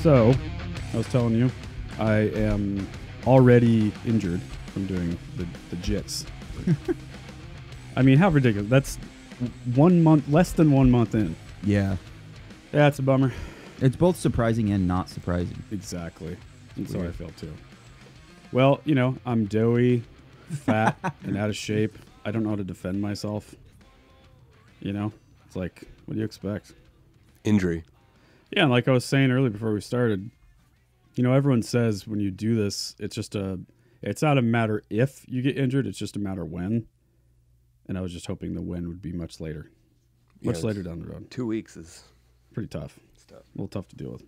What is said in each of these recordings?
So, I was telling you, I am already injured from doing the jits. I mean, how ridiculous. That's 1 month, less than 1 month in. Yeah. Yeah, it's a bummer. It's both surprising and not surprising. Exactly. And so I feel too. Well, you know, I'm doughy, fat, and out of shape. I don't know how to defend myself. You know? It's like, what do you expect? Injury. Yeah, and like I was saying earlier before we started, you know, everyone says when you do this, it's not a matter if you get injured, it's just a matter when. And I was just hoping the when would be much later. Much later down the road. 2 weeks is pretty tough. It's tough. A little tough to deal with.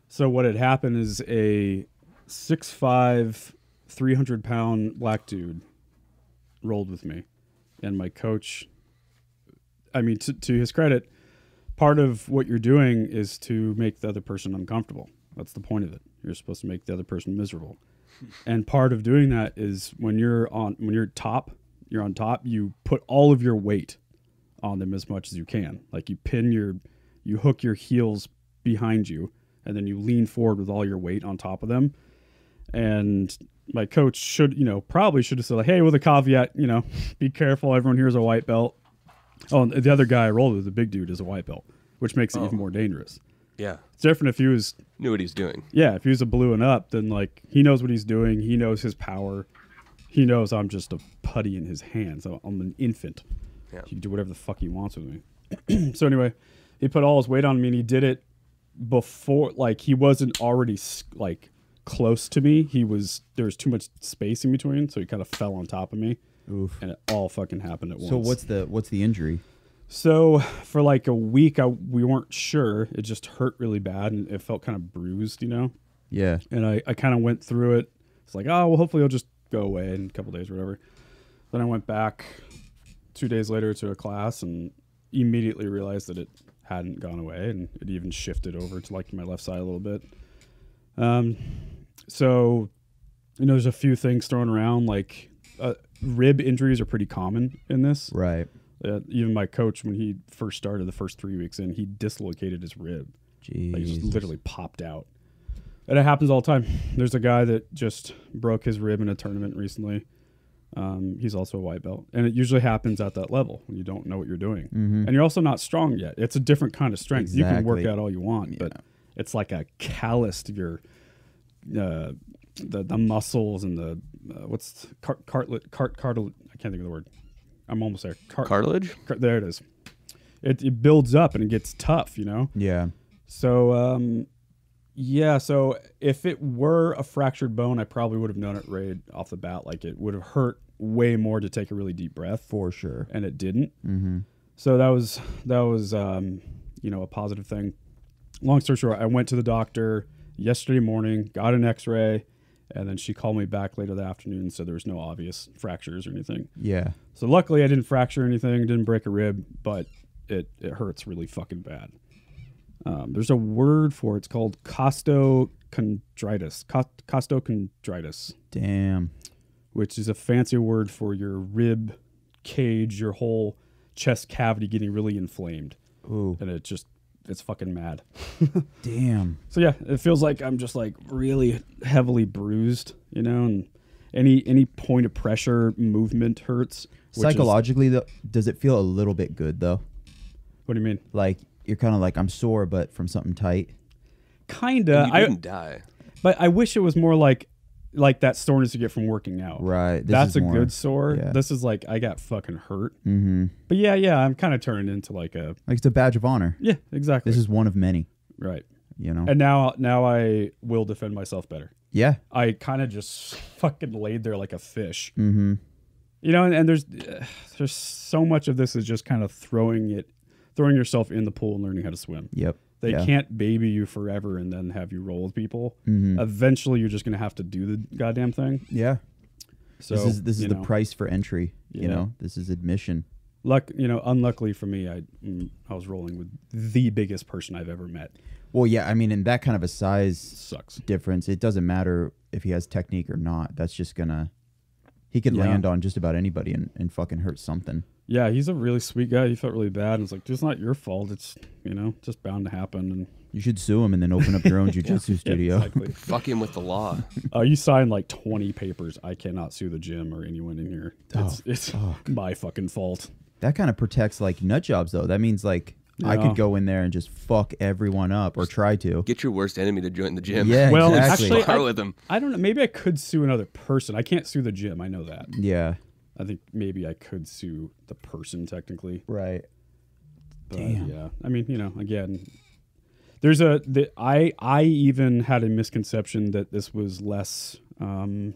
So what had happened is a 6'5", 300-pound black dude rolled with me. And my coach, I mean, to his credit, part of what you're doing is to make the other person uncomfortable. That's the point of it. You're supposed to make the other person miserable. And part of doing that is when you're on top, you put all of your weight on them as much as you can. Like you hook your heels behind you and then you lean forward with all your weight on top of them. And my coach probably should have said, like, hey, with a caveat, be careful. Everyone here is a white belt. Oh, and the other guy I rolled with, the big dude, is a white belt, which makes it even more dangerous. Yeah. It's different if he knew what he's doing. Yeah, if he was a blue and up, then like he knows what he's doing. He knows his power. He knows I'm just a putty in his hands. I'm an infant. Yeah. He can do whatever the fuck he wants with me. So anyway, he put all his weight on me, and he did it before, like he wasn't already like close to me. There was too much space in between, so he kind of fell on top of me. Oof. And it all fucking happened at once. So what's the injury? So for like a week, we weren't sure. It just hurt really bad, and it felt kind of bruised, Yeah. And I kind of went through it. It's like, oh, well, hopefully it'll just go away in a couple days or whatever. Then I went back 2 days later to a class and immediately realized that it hadn't gone away, and it even shifted over to like my left side a little bit. So, there's a few things thrown around, like rib injuries are pretty common in this. Right. Even my coach, when he first started the first 3 weeks in, he dislocated his rib. Jeez. Like, it just literally popped out. And it happens all the time. There's a guy that just broke his rib in a tournament recently. He's also a white belt. And it usually happens at that level when you don't know what you're doing. Mm-hmm. And you're also not strong yet. It's a different kind of strength. Exactly. You can work out all you want, but it's like a callus to your the muscles and the cartilage. I can't think of the word. I'm almost there. Cartilage? There it is. It builds up and it gets tough, Yeah. So, so if it were a fractured bone, I probably would have known it right off the bat. Like, it would have hurt way more to take a really deep breath. For sure. And it didn't. Mm-hmm. So that was a positive thing. Long story short, I went to the doctor yesterday morning, got an x-ray, and then she called me back later that afternoon and said there was no obvious fractures or anything. Yeah. So luckily I didn't fracture anything, didn't break a rib, but it hurts really fucking bad. There's a word for it. It's called costochondritis. Costochondritis. Damn. Which is a fancy word for your rib cage, your whole chest cavity getting really inflamed. Ooh. And it's fucking mad. Damn. So yeah, it feels like I'm just like really heavily bruised, and any point of pressure movement hurts. Psychologically, though, does it feel a little bit good though? What do you mean? Like you're kind of like, I'm sore, but from something tight. Kinda. You didn't die. But I wish it was more like that soreness you get from working out. Right. That's a good sore. Yeah. This is like I got fucking hurt. Mm-hmm. But yeah, I'm kind of turning into like it's a badge of honor. Yeah, exactly. This is one of many. Right. And now I will defend myself better. Yeah. I kind of just fucking laid there like a fish. Mm-hmm. And there's so much of this is just kind of throwing yourself in the pool and learning how to swim. Yep. They can't baby you forever and then have you roll with people. Mm-hmm. Eventually, you're just going to have to do the goddamn thing. Yeah. So this is the price for entry. Yeah. This is admission. Unluckily for me, I was rolling with the biggest person I've ever met. Well, yeah. I mean, in that kind of a size Sucks. difference, it doesn't matter if he has technique or not. That's just gonna. He could Yeah. land on just about anybody and fucking hurt something. Yeah, he's a really sweet guy. He felt really bad. And it's like, it's not your fault. It's, just bound to happen. And You should sue him and then open up your own jujitsu studio. exactly. Fuck him with the law. You signed like 20 papers. I cannot sue the gym or anyone in here. It's my fucking fault. That kind of protects like nut jobs though. That means like I Yeah. could go in there and just fuck everyone up or try to. Get your worst enemy to join the gym. Yeah, Well, exactly. actually, Spar with him. I don't know. Maybe I could sue another person. I can't sue the gym. I know that. Yeah. I think maybe I could sue the person technically. Right. But Damn. yeah, I mean, again, I even had a misconception that this was less, how do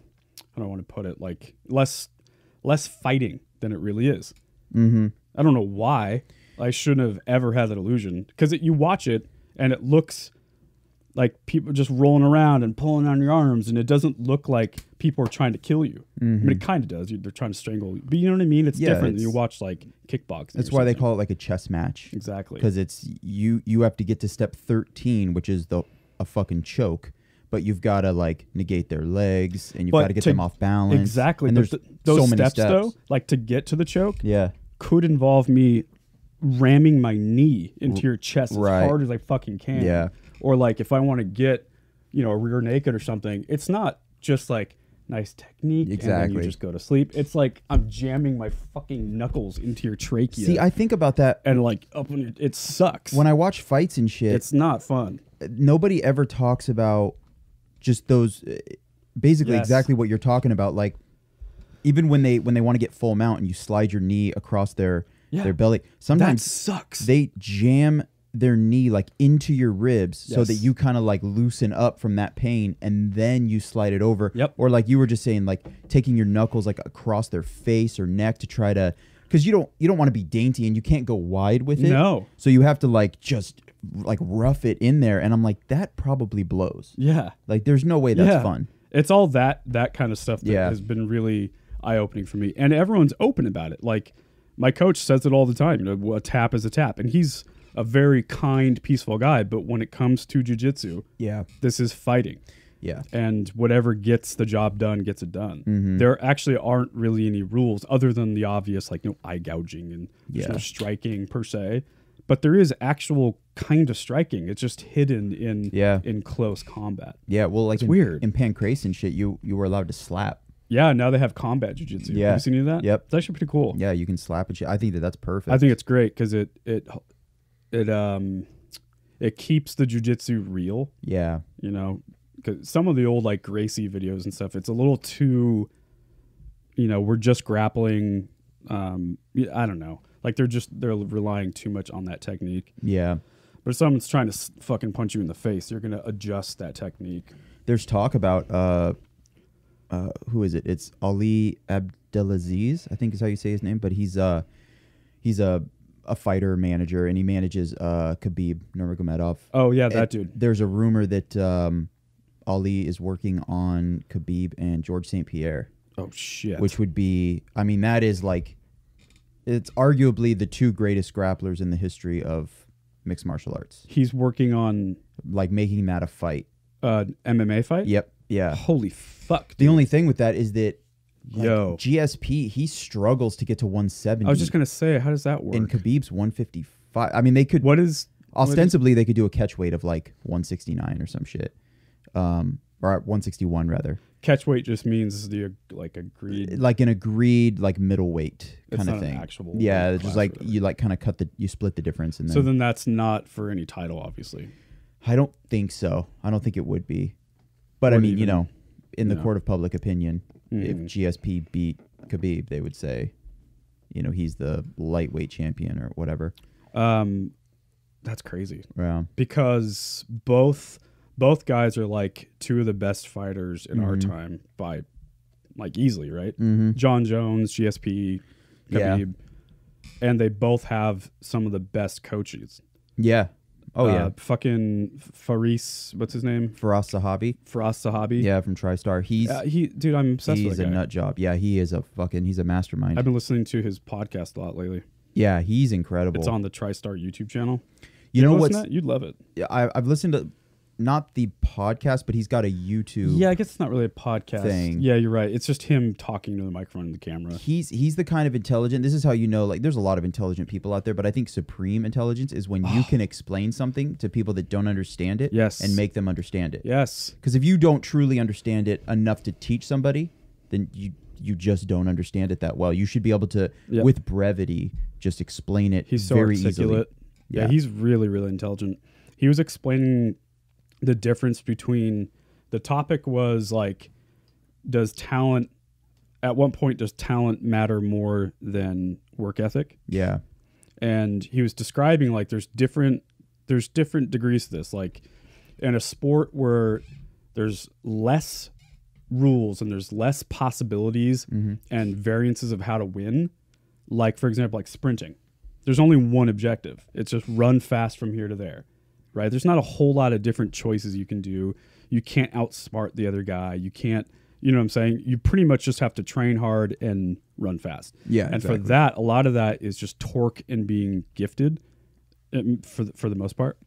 I want to put it, like less fighting than it really is. Mm-hmm. I don't know why. I shouldn't have ever had that illusion because you watch it and it looks like people just rolling around and pulling on your arms, and it doesn't look like people are trying to kill you. I mean, it kind of does. They're trying to strangle you, but you know what I mean. It's Yeah, different than you it's- watch like kickboxing. That's or why they something. call it like a chess match. Exactly. Because it's you have to get to step 13, which is a fucking choke, but you've got to like negate their legs and you've But got to get to- them off balance. Exactly. And there's Those so many steps, though, like to get to the choke, Yeah. could involve me ramming my knee into your chest Right. as hard as I fucking can. Yeah. Or like if I want to get, a rear naked or something, it's not just like nice technique and then Exactly. you just go to sleep. It's like I'm jamming my fucking knuckles into your trachea. See, I think about that and like up in it sucks. when I watch fights and shit. It's not fun. Nobody ever talks about just those basically Yes. exactly what you're talking about, like even when they want to get full mount and you slide your knee across their belly, That sometimes sucks. they jam their knee like into your ribs so that Yes. you kind of like loosen up from that pain and then you slide it over. Yep. Or like you were just saying, like taking your knuckles like across their face or neck to try to, because you don't want to be dainty and you can't go wide with it. No. So you have to like just like rough it in there, and I'm like, that probably blows. Yeah. Like there's no way that's Yeah. fun. It's all that kind of stuff that Yeah. has been really eye-opening for me. And everyone's open about it. Like my coach says it all the time, a tap is a tap. And he's a very kind, peaceful guy, but when it comes to jiu-jitsu, Yeah. this is fighting. Yeah. And whatever gets the job done gets it done. Mm-hmm. There actually aren't really any rules other than the obvious, like eye gouging and there's no Yeah. striking per se. But there is actual kind of striking. It's just hidden in close combat. Yeah. Well, like It's weird. in Pancrase and shit, you were allowed to slap. Yeah, now they have combat jiu-jitsu. Yeah. Have you seen any of that? Yep. It's actually pretty cool. Yeah, you can slap and shit. I think that's perfect. I think it's great because it keeps the jiu-jitsu real, Yeah. because some of the old like Gracie videos and stuff, it's a little too, we're just grappling. I don't know. Like they're relying too much on that technique. Yeah. But if someone's trying to fucking punch you in the face, you're going to adjust that technique. There's talk about who is it? It's Ali Abdelaziz, I think is how you say his name, but he's a fighter manager and he manages Khabib Nurmagomedov. Oh yeah, that And dude. There's a rumor that Ali is working on Khabib and George St. Pierre, Oh shit. which would be, I mean, that is like, it's arguably the two greatest grapplers in the history of mixed martial arts. He's working on Like making that a fight. MMA fight? Yep. Yeah. Holy fuck. The only thing with that is that like, Yo. GSP, he struggles to get to 170. I was just going to say, how does that work? and Khabib's 155. I mean, they could ostensibly they could do a catch weight of like 169 or some shit, or 161 rather. Catch weight just means the agreed. Like an agreed like middleweight It's kind not of an thing. actual Yeah, weight just class like or whatever. you like kind of you split the difference, and then, So then that's not for any title, obviously. I don't think so. I don't think it would be, but I Or mean, even, in the you know. court of public opinion, if Mhm. GSP beat Khabib, they would say, he's the lightweight champion or whatever. That's crazy Yeah. because both guys are like two of the best fighters in our time by like easily, right? Mm-hmm. John Jones, GSP, Yeah. Khabib, and they both have some of the best coaches. Yeah. Oh yeah. Fucking Faris, what's his name? Faraz Sahabi. Faraz Sahabi. Yeah, from TriStar. Dude, I'm obsessed with He's that a guy. nut job. Yeah, he's a mastermind. I've been listening to his podcast a lot lately. Yeah, he's incredible. It's on the TriStar YouTube channel. You know listen what's? to that? You'd love it. Yeah, I've listened to not the podcast, but he's got a YouTube. Yeah, I guess it's not really a podcast thing. Yeah, you're right. It's just him talking to the microphone and the camera. He's the kind of intelligent. This is how you know, like, there's a lot of intelligent people out there, but I think supreme intelligence is when you can explain something to people that don't understand it, Yes, and make them understand it. Yes, because if you don't truly understand it enough to teach somebody, then you just don't understand it that well. You should be able to, with brevity, just explain it. He's so very articulate. easily. Yeah, he's really, really intelligent. He was explaining the difference between, the topic was like, at one point, does talent matter more than work ethic? Yeah. And he was describing like there's different degrees to this. Like in a sport where there's less rules and there's less possibilities and variances of how to win, like for example, like sprinting, there's only one objective. It's just run fast from here to there, right? There's not a whole lot of different choices you can do. You can't outsmart the other guy. You can't, you know what I'm saying? You pretty much just have to train hard and run fast. Yeah, and exactly. for that, a lot of that is just torque and being gifted for the most part.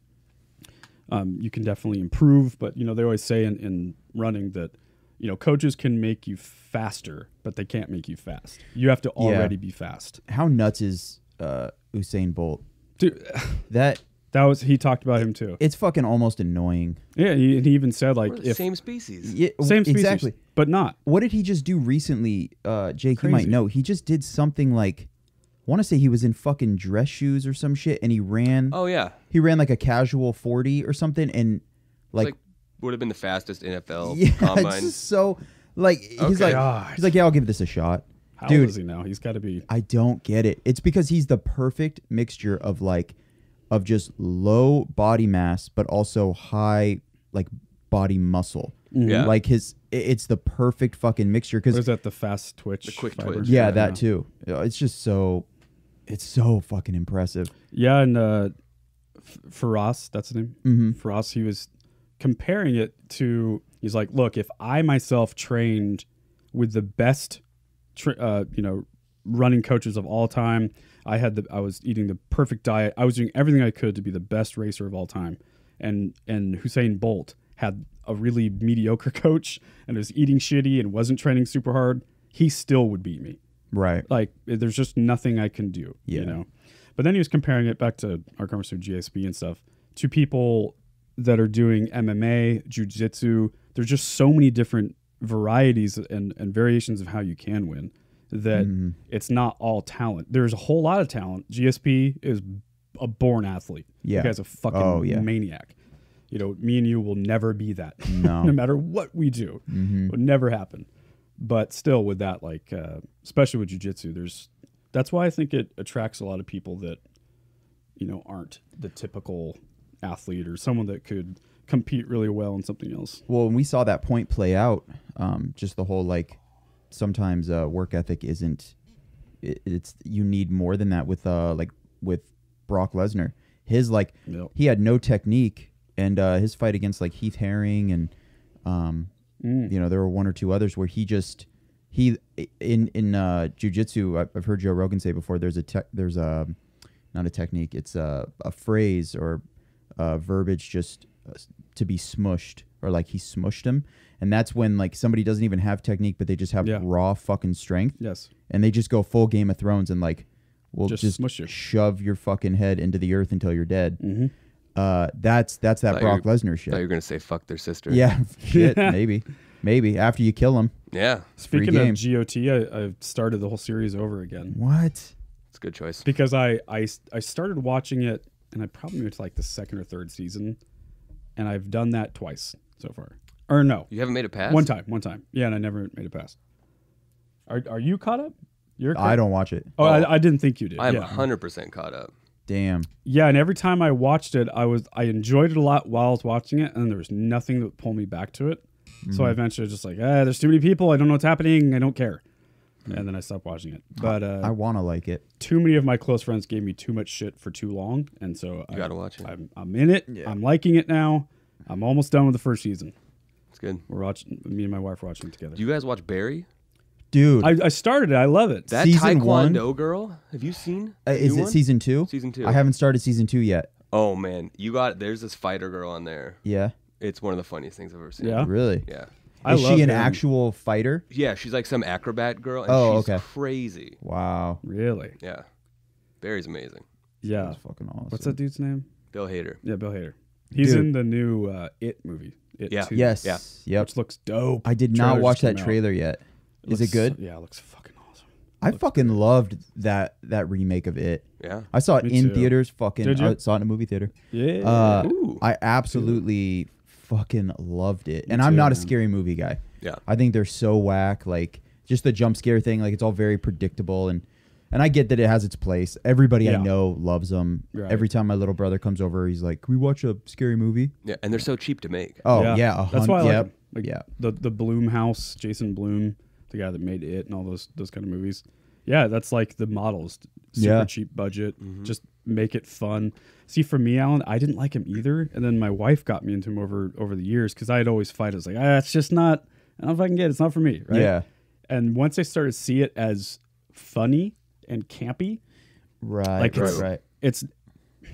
You can definitely improve, but you know, they always say in running that, you know, coaches can make you faster, but they can't make you fast. You have to already be fast. How nuts is Usain Bolt? Dude, that was, he talked about him too. It's fucking almost annoying. Yeah, he even said like, We're the same species. Yeah, same species, exactly, but not. What did he just do recently? Jake, Crazy. you might know. He just did something like, I want to say he was in fucking dress shoes or some shit, and he ran. Oh yeah, he ran like a casual 40 or something, and like would have been the fastest NFL yeah, combine. it's just so like he's Okay. like, yeah, I'll give this a shot. How Dude, old is he now? He's got to be. I don't get it. It's because he's the perfect mixture of just low body mass, but also high like body muscle. Yeah. Like it's the perfect fucking mixture. What is that? The fast twitch? The quick fiber? twitch. Yeah, that too. It's just so, it's so fucking impressive. Yeah, and Firas, that's his name. Mm-hmm. Firas, he was comparing it to. He's like, look, if I myself trained with the best, running coaches of all time, I was eating the perfect diet. I was doing everything I could to be the best racer of all time. And Usain Bolt had a really mediocre coach and was eating shitty and wasn't training super hard. He still would beat me. Right. Like there's just nothing I can do. Yeah. You know. But then he was comparing it back to our conversation with GSP and stuff to people that are doing MMA, jiu-jitsu. There's just so many different varieties and variations of how you can win that it's not all talent. There's a whole lot of talent. GSP is a born athlete. Yeah. The guy's a fucking maniac. You know, me and you will never be that. No. No matter what we do. It would never happen. But still with that, like, especially with jiu-jitsu, that's why I think it attracts a lot of people that, you know, aren't the typical athlete or someone that could compete really well in something else. Well, when we saw that point play out, just the whole like sometimes work ethic isn't. It's you need more than that with Brock Lesnar. His he had no technique, and his fight against like Heath Herring and you know, there were one or two others where he in jiu-jitsu. I've heard Joe Rogan say before. There's not a technique. It's a phrase or verbiage just to be smushed, or like he smushed him, and that's when like somebody doesn't even have technique, but they just have raw fucking strength. Yes, and they just go full Game of Thrones and like we'll just smush you. Shove your fucking head into the earth until you're dead. Mm-hmm. That's that Brock Lesnar shit. I thought you were gonna say fuck their sister. Yeah, shit, maybe after you kill him. Yeah. Speaking of GOT, I started the whole series over again. What? It's a good choice. Because I started watching it, and I probably went to like the second or third season, and I've done that twice so far. Or no, You haven't made it past? one time. Yeah, and I never made it past. Are you caught up? You're caught? I don't watch it. Oh, I didn't think you did. I'm yeah. 100% caught up. Damn. Yeah, and every time I watched it, I enjoyed it a lot while I was watching it, and there was nothing that would pull me back to it. So I eventually just like, there's too many people. I don't know what's happening. I don't care. And then I stopped watching it. But I want to like it. Too many of my close friends gave me too much shit for too long, and so You gotta watch it. I'm in it. Yeah. I'm liking it now. I'm almost done with the first season. It's good. We're watching. Me and my wife are watching it together. Do you guys watch Barry? Dude. I started it. I love it. That Season Taekwondo girl? Have you seen? Is it season 2? Season 2. I haven't started season 2 yet. Oh man, there's this fighter girl on there. Yeah. It's one of the funniest things I've ever seen. Yeah? Really? Yeah. I Is love she an him. actual fighter? Yeah, she's like some acrobat girl, and Oh, she's okay. crazy. Wow. Really? Yeah. Barry's amazing. Yeah. That's fucking awesome. What's that dude's name? Bill Hader. Yeah, Bill Hader. He's Dude. in the new It movie. It Yeah. 2, Yes. Yeah. Yep. which looks dope. I did not Trailer watch just that came out. trailer yet. Is it Looks- good? Yeah, it looks fucking awesome. I Looks fucking great. loved that remake of it. Yeah. I saw it Me in too. theaters. Fucking, Did you? I saw it in a movie theater. Yeah. Ooh. I absolutely fucking loved it. And Me I'm too, not a man. scary movie guy. Yeah. I think they're so whack. Like just the jump scare thing. Like it's all very predictable, and I get that it has its place. Everybody I Yeah. know loves them. Right. Every time my little brother comes over, he's like, "Can we watch a scary movie?" Yeah. And they're so cheap to make. Oh yeah, That's why I like yep. him. Like Yeah. the Bloom house, Jason Bloom, the guy that made It and all those kind of movies. Yeah, that's like the models. Super Yeah. cheap budget. Just make it fun. See, for me, Alan, I didn't like him either, and then my wife got me into him over the years because I'd always fight. I was like, it's just not. I don't know if I can get it. It's not for me, right? Yeah. And once I started to see it as funny and campy, Right. like right. it's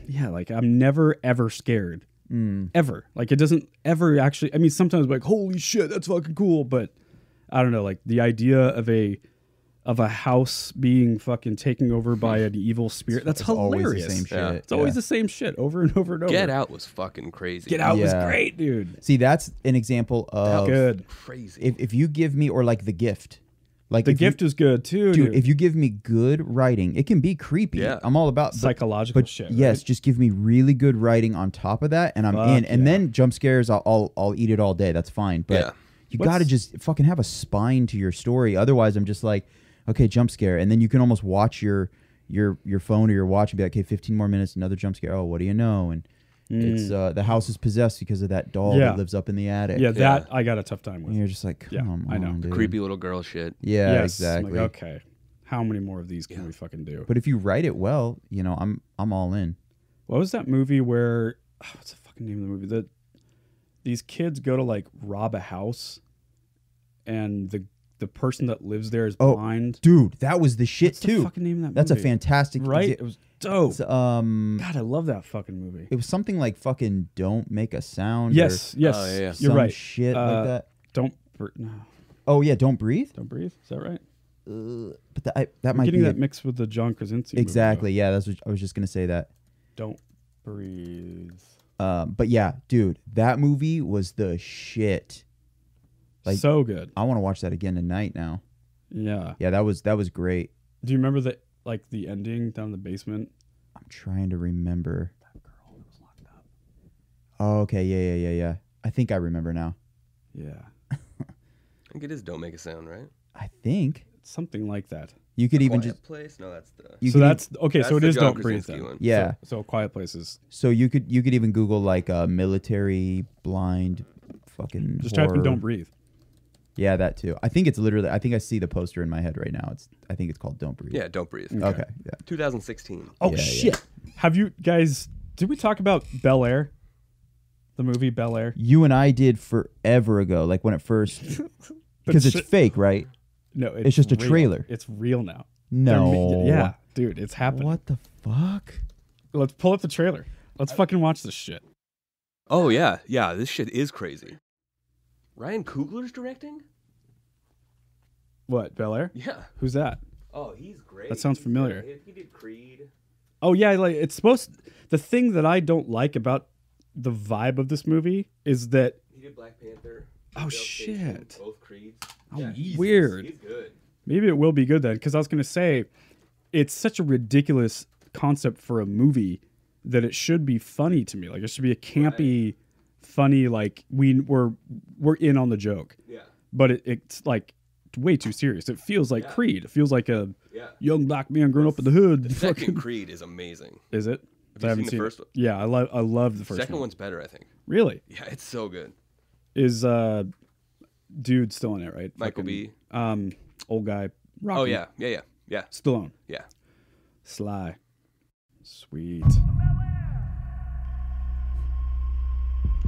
yeah, like I'm never ever scared. Mm. Ever. Like it doesn't ever actually, I mean, sometimes I'm like, holy shit, that's fucking cool. But I don't know, like the idea of a house being fucking taken over by an evil spirit, that's It's hilarious. always the same shit. Yeah. It's always the same shit over and over and over. Get Out was fucking crazy. Get Out was Yeah. great, dude. See, that's an example of Good. Crazy. if you give me, or like The Gift, like The if you- Gift is good too, dude, dude. if you give me good writing, it can be creepy. Yeah. I'm all about Psychological but shit. yes, right? just give me really good writing on top of that, and I'm Fuck in. And yeah. then jump scares, I'll eat it all day. That's fine. But Yeah. you What's- got to just fucking have a spine to your story. Otherwise, I'm just like, okay, jump scare, and then you can almost watch your phone or your watch and be like, okay, 15 more minutes, another jump scare. Oh, what do you know? And it's the house is possessed because of that doll Yeah. that lives up in the attic. Yeah, that I got a tough time And with. you're just like, Yeah, come I know. on, dude. Creepy little girl shit. Yeah, Yes, I'm exactly. like, okay, how many more of these can we fucking do? But if you write it well, I'm all in. What was that movie where? What's the fucking name of the movie? That these kids go to like rob a house, and the person that lives there is Oh, blind. Dude, that was the shit What's too. the fucking name of that That's a movie? fantastic right? It It was dope. was, God, I love that fucking movie. it was something like fucking don't make a sound. Yes, yes, Oh, yeah, yeah. or you're some right. shit Uh, like that. No, Oh yeah, don't breathe. don't breathe. Is that right? But that I'm might getting be that mixed with the John Krasinski. movie, exactly. Yeah, that's what I was just gonna say that. though. Don't breathe. But yeah, dude, that movie was the shit. Like- so good. I want to watch that again tonight now. Yeah. Yeah, that was great. Do you remember the ending down in the basement? I'm trying to remember. That girl was locked up. Oh, okay, yeah. I think I remember now. Yeah, I think it is Don't Make a Sound, right? I think something like that. you could even Quiet just Place? No, that's the. you So could that's okay. That's So it the is John Don't Breathe Krasinski then. one. Yeah. So Quiet Places. so you could even Google like military blind fucking Just type in horror. Don't Breathe. Yeah, that too. I think I see the poster in my head right now. I think it's called Don't Breathe. Yeah, Don't Breathe. Okay. Yeah. 2016. Oh Yeah, yeah. shit! Have you guys? Did we talk about Bel Air? The movie Bel Air. You and I did forever ago, like when it first, because it's fake, right? No, it's just a real. trailer. It's real now. They're No. yeah, dude, it's happening. What the fuck? Let's pull up the trailer. Let's fucking watch this shit. Oh, yeah. Yeah, this shit is crazy. Ryan Coogler's directing? What Bel Air? Yeah. Who's that? Oh, he's great. That sounds familiar. He did Creed. Oh yeah, like it's supposed. The thing that I don't like about the vibe of this movie is that He did Black Panther. Oh, Failed Station, shit. Both Creeds. Oh, weird. He's good. maybe it will be good then, because I was gonna say it's such a ridiculous concept for a movie that it should be funny to me. Like it should be a campy, funny. Like we're in on the joke, Yeah. but it's like way too serious. It feels like Creed. It feels like a Yeah. young black man growing up in the hood. The second Fucking, Creed is amazing. is it? Have you I haven't seen the it. first one? Yeah, I love the first Second one. one's better, I think. Really? Yeah, it's so good. Is dude still in it, right? Michael Fucking, B. Old guy. Rocky. Oh yeah, yeah. Stallone. Yeah. Sly. Sweet.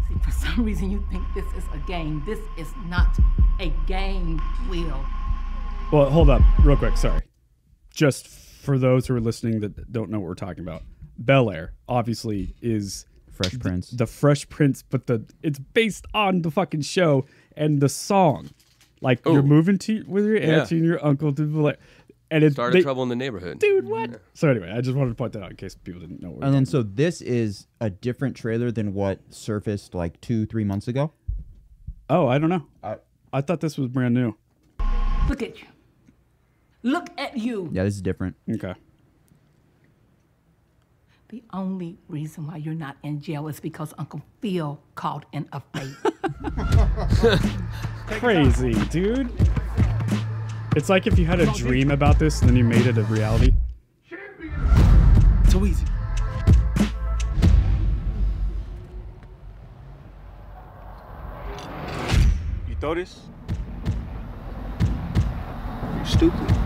See, for some reason you think this is a game. This is not a game, Will. Well, hold up, real quick. Sorry. Just for those who are listening that don't know what we're talking about, Bel Air obviously is Fresh Prince. The Fresh Prince, but it's based on the fucking show and the song. Like you're moving with your auntie and your uncle to the and it Started trouble in the neighborhood. Dude, what? Yeah. So anyway, I just wanted to point that out in case people didn't know. What and then so this is a different trailer than what surfaced like 2-3 months ago. Oh, I don't know. I thought this was brand new. Look at you. Look at you. Yeah, this is different. Okay. The only reason why you're not in jail is because Uncle Phil called in a favor. Crazy, dude. It's like if you had a dream about this and then you made it a reality. Too easy. You throw this? You're stupid.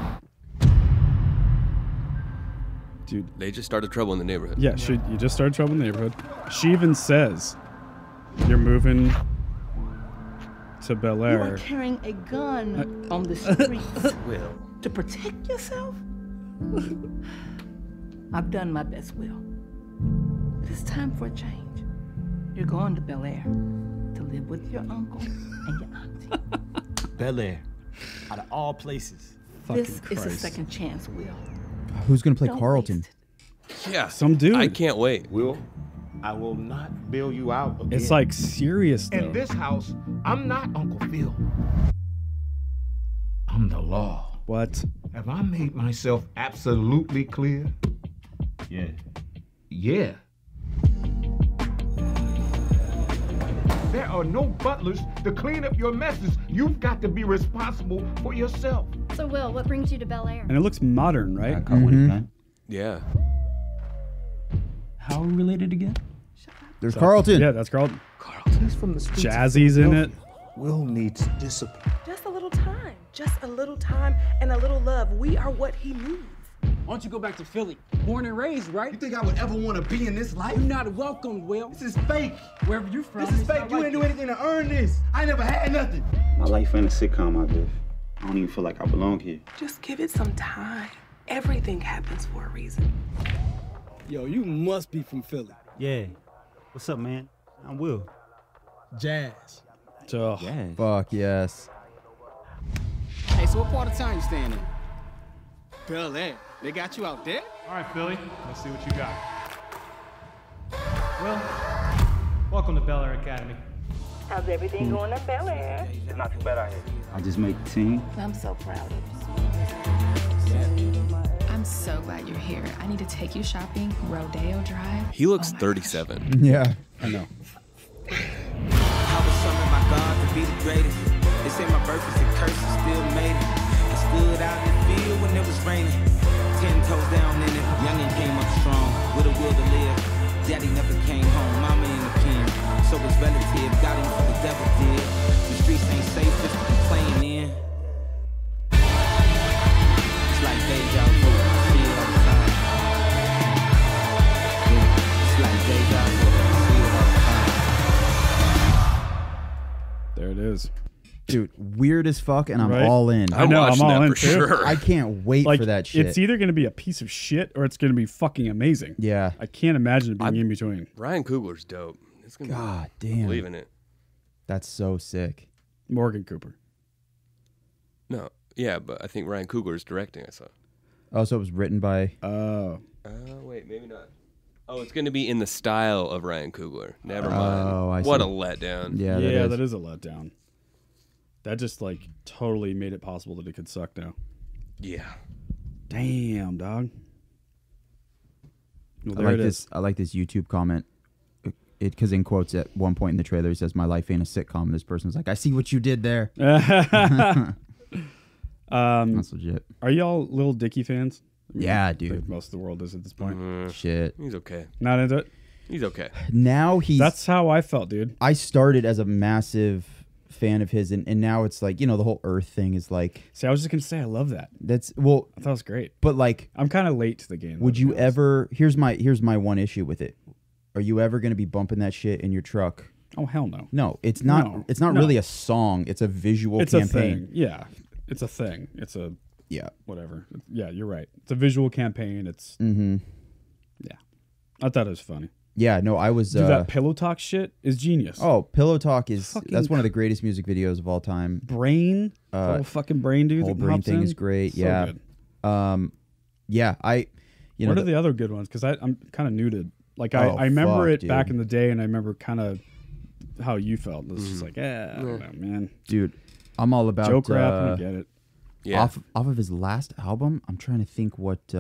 Dude. They just started trouble in the neighborhood. Yeah, you just started trouble in the neighborhood. She even says, you're moving to Bel Air. You are carrying a gun on the streets Will. to protect yourself? I've done my best, Will. But it's time for a change. You're going to Bel Air to live with your uncle and your auntie. Bel Air. Out of all places. This is a second chance, Will. Who's gonna play Don't Carlton? waste it. Yeah. Some dude. I can't wait. Will, I will not bail you out again. It's like serious though. In this house, I'm not Uncle Phil. I'm the law. What? Have I made myself absolutely clear? Yeah. Yeah. There are no butlers to clean up your messes. You've got to be responsible for yourself. So, Will, what brings you to Bel Air? And it looks modern, right? Yeah. How are we related again? There's Carlton. Yeah, that's Carlton. He's from the streets. Jazzy's in it. Will needs discipline. Just a little time. Just a little time and a little love. We are what he needs. Why don't you go back to Philly? Born and raised, right? You think I would ever want to be in this life? You're not welcome, Will. This is fake. Wherever you from. This is it's fake. not You like ain't do it. anything to earn this. I never had nothing. My life ain't a sitcom, I guess. I don't even feel like I belong here. Just give it some time. Everything happens for a reason. Yo, you must be from Philly. Yeah. What's up, man? I'm Will. Jazz. Oh, Yeah. Fuck yes. Hey, so what part of town you staying in? Bel Air. They got you out there? All right, Philly, let's see what you got. Well, welcome to Bel Air Academy. How's everything going at Bel Air? It's not too bad out here. I just made the team. I'm so proud of you. I'm so glad you're here. I need to take you shopping, Rodeo Drive. He looks 37. Yeah. I know. I was summoned by God to be the greatest. They say my birth is a curse, I still made it. I stood out in the field when it was raining. 10 toes down in it. Youngin' came up strong with a will to live. Daddy never came home, mama in the pen. So it's relative, got him for the devil did. The streets ain't safe, just to be playing in. It's like deja vu, I see it all the time. Yeah, it's like deja vu, I see it all the time. There it is. Dude, weird as fuck, and I'm Right? all in. I know, I'm all in for too. sure. I can't wait Like, for that shit. it's either going to be a piece of shit or it's going to be fucking amazing. Yeah. I can't imagine it being in between. Ryan Coogler's dope. It's gonna God be, damn. I believe in it. That's so sick. Morgan Cooper. No, yeah, but I think Ryan Coogler's directing. I saw. Oh, so it was written by. Oh. Wait, maybe not. Oh, it's going to be in the style of Ryan Coogler. Never mind. Oh, I What see. a letdown. Yeah, that is a letdown. That just like totally made it possible that it could suck now. Yeah. Damn, dog. Well, I there like it this. is. I like this YouTube comment. It because in quotes at one point in the trailer, he says, "My life ain't a sitcom." And this person's like, "I see what you did there." That's legit. Are y'all Lil Dicky fans? I mean, Yeah, I think dude. most of the world is at this point. Shit. He's okay. Not into it. He's okay. Now he's. That's how I felt, dude. I started as a massive fan of his, and now it's like, you know, the whole Earth thing is like. See, I was just gonna say I love that. That's well. I thought it was great. But like, I'm kind of late to the game. would you ever? Here's my one issue with it. Are you ever gonna be bumping that shit in your truck? Oh hell no. No, it's not. No, It's not no. really a song. It's a visual It's campaign. a thing. Yeah, it's a thing. It's a Yeah. whatever. Yeah, you're right. It's a visual campaign. It's Mm-hmm. yeah. I thought it was funny. Yeah, no, I was. Dude, that Pillow Talk shit is genius. Oh, Pillow Talk is Fucking that's one of the greatest music videos of all time. Brain, whole fucking Brain dude. Whole that Brain hops thing in. is great. So yeah, good. Yeah, you know, What are the other good ones? Because I'm kind of new to I remember it back in the day, and I remember kind of how you felt. It was just like, I don't know, man. Dude, I'm all about joke rap. I get it. Yeah. Off of his last album, I'm trying to think what.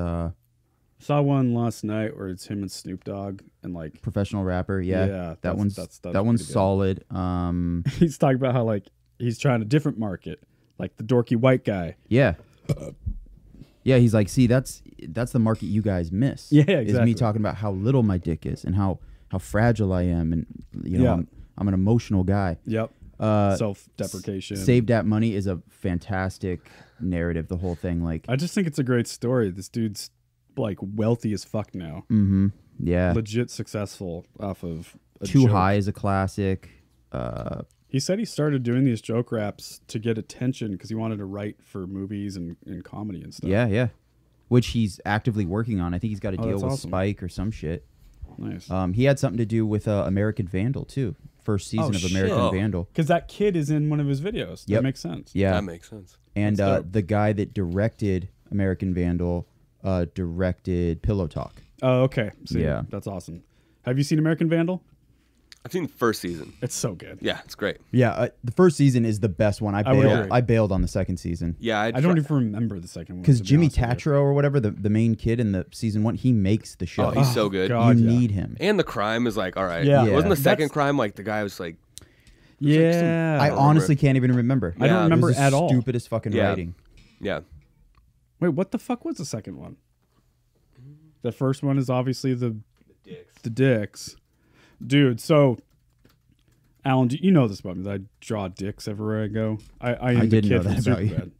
Saw one last night where it's him and Snoop Dogg and like Professional Rapper. Yeah, that one's that's that one's pretty good. solid. He's talking about how like he's trying a different market, like the dorky white guy. Yeah. Yeah, he's like, see, that's the market you guys miss. Yeah, Is exactly. me talking about how little my dick is and how fragile I am, and you know, Yeah. I'm an emotional guy. Yep. Self-deprecation. Save That Money is a fantastic narrative. The whole thing, like, I just think it's a great story. This dude's like wealthy as fuck now. mm-hmm. Yeah. Legit successful off of a Too joke. High is a classic. He said he started doing these joke raps to get attention because he wanted to write for movies and comedy and stuff. Yeah. Which he's actively working on. I think he's got a deal that's with awesome. Spike or some shit. Nice. He had something to do with American Vandal too. First season of American Vandal. Because that kid is in one of his videos. That Yep. makes sense. Yeah, That makes sense. And That's dope. the guy that directed American Vandal directed Pillow Talk. Oh, okay. See, Yeah. That's awesome. Have you seen American Vandal? I've seen the first season. It's so good. Yeah, it's great. Yeah, the first season is the best one. I would agree. I bailed on the second season. Yeah, I don't even remember the second one. Because to be Jimmy honest with you. Tatro or whatever, the main kid in the season one, he makes the show. Oh, he's so good. God, you yeah. need him. And the crime is like, all right. Yeah. Wasn't the That's- second crime like the guy was like, Yeah. I honestly can't even remember. I don't Yeah. remember It was the at all. Stupidest fucking Yeah. writing. yeah. Wait, what the fuck was the second one? The first one is obviously the dicks. Dude, so Alan, you know this about me, that I draw dicks everywhere I go. I am the didn't know kid from that about you. Superbad.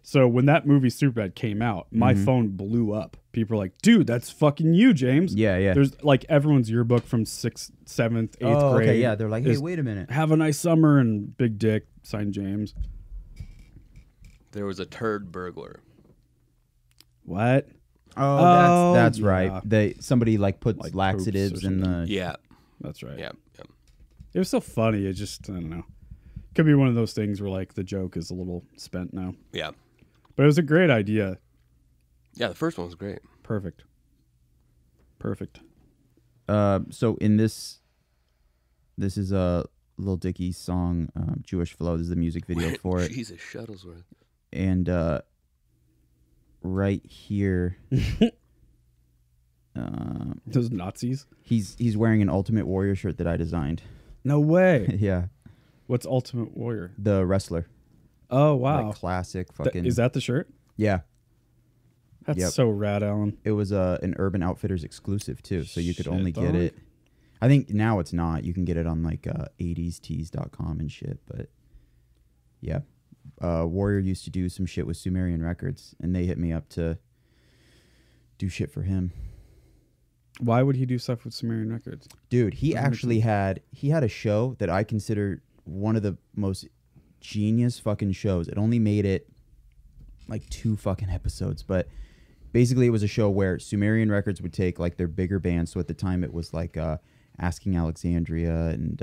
So when that movie Superbad came out, my phone blew up. People were like, dude, that's fucking you, James. Yeah. There's like everyone's yearbook from 6th, 7th, 8th Oh, grade. okay, yeah. They're like, hey, is, wait a minute. have a nice summer and big dick, signed James. There was a turd burglar. What? Oh, that's yeah. right. Somebody like puts Like laxatives poops or in the. something. Yeah. That's right. Yeah. It was so funny. It just, I don't know. Could be one of those things where like the joke is a little spent now. Yeah. But it was a great idea. Yeah, the first one was great. Perfect. So in this is a Lil Dicky song, Jewish Flow. This is the music video for it. Jesus, Shuttlesworth. And right here, Those Nazis? he's wearing an Ultimate Warrior shirt that I designed. No way. Yeah, What's Ultimate Warrior? the wrestler. Oh, wow. Like classic Th- fucking. is that the shirt? Yeah, That's Yep. so rad, Alan. it was an Urban Outfitters exclusive too, so you could Shit, only get dog. it. I think now it's not. You can get it on like 80stees.com and shit. But yeah, Warrior used to do some shit with Sumerian Records, and they hit me up to do shit for him. Why would he do stuff with Sumerian Records? Dude, he Doesn't make actually had a show that I consider one of the most genius fucking shows. It only made it like 2 fucking episodes, but basically it was a show where Sumerian Records would take like their bigger bands. So at the time it was like Asking Alexandria and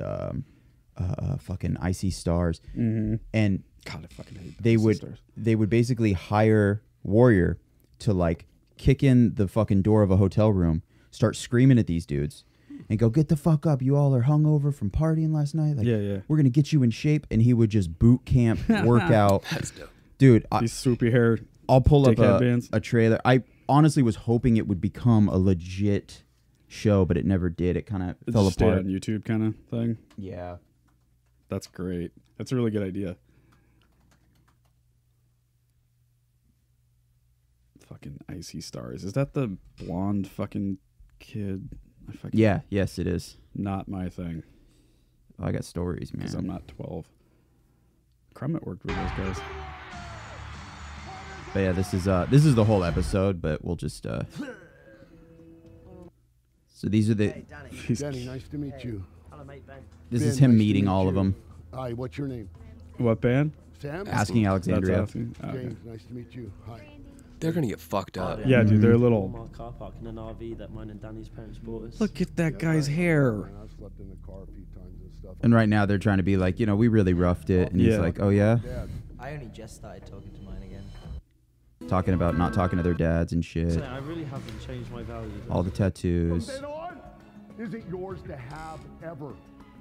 fucking Icy Stars, Mm-hmm. and God, I fucking hate they those would stars. they would basically hire Warrior to like kick in the fucking door of a hotel room, start screaming at these dudes, and go, get the fuck up, you all are hungover from partying last night, like, Yeah. we're gonna get you in shape. And he would just boot camp workout. That's dope. Dude, These swoopy hair. I'll pull up dickhead bands. a trailer. I honestly was hoping it would become a legit show, but it never did. It kind of It fell just stayed apart. on YouTube kind of thing. Yeah. That's great. That's a really good idea. Fucking Icy Stars. Is that the blonde fucking kid? I fucking, Yeah, yes it is. Not my thing. I got stories, man. Because I'm not 12. Crummett worked with those guys. But yeah, this is the whole episode, but we'll just so these are the Danny, nice to meet you. this Ben, is him nice to meeting meet all of you. them. Hi, what's your name? What band? Sam? Asking Alexandria. That's Asking. Oh, okay. James, nice to meet you. Hi. They're gonna get fucked up. Yeah, dude, they're little. Our car park in an RV that mine and Danny's parents bought us. Look at that guy's hair. I've slept in the car a few times and stuff. And right now they're trying to be like, you know, we really roughed it. And he's Yeah. like, oh yeah, I only just started talking to mine again. talking about not talking to their dads and shit. So I really haven't changed my values. All the tattoos. From then on, isn't yours to have ever.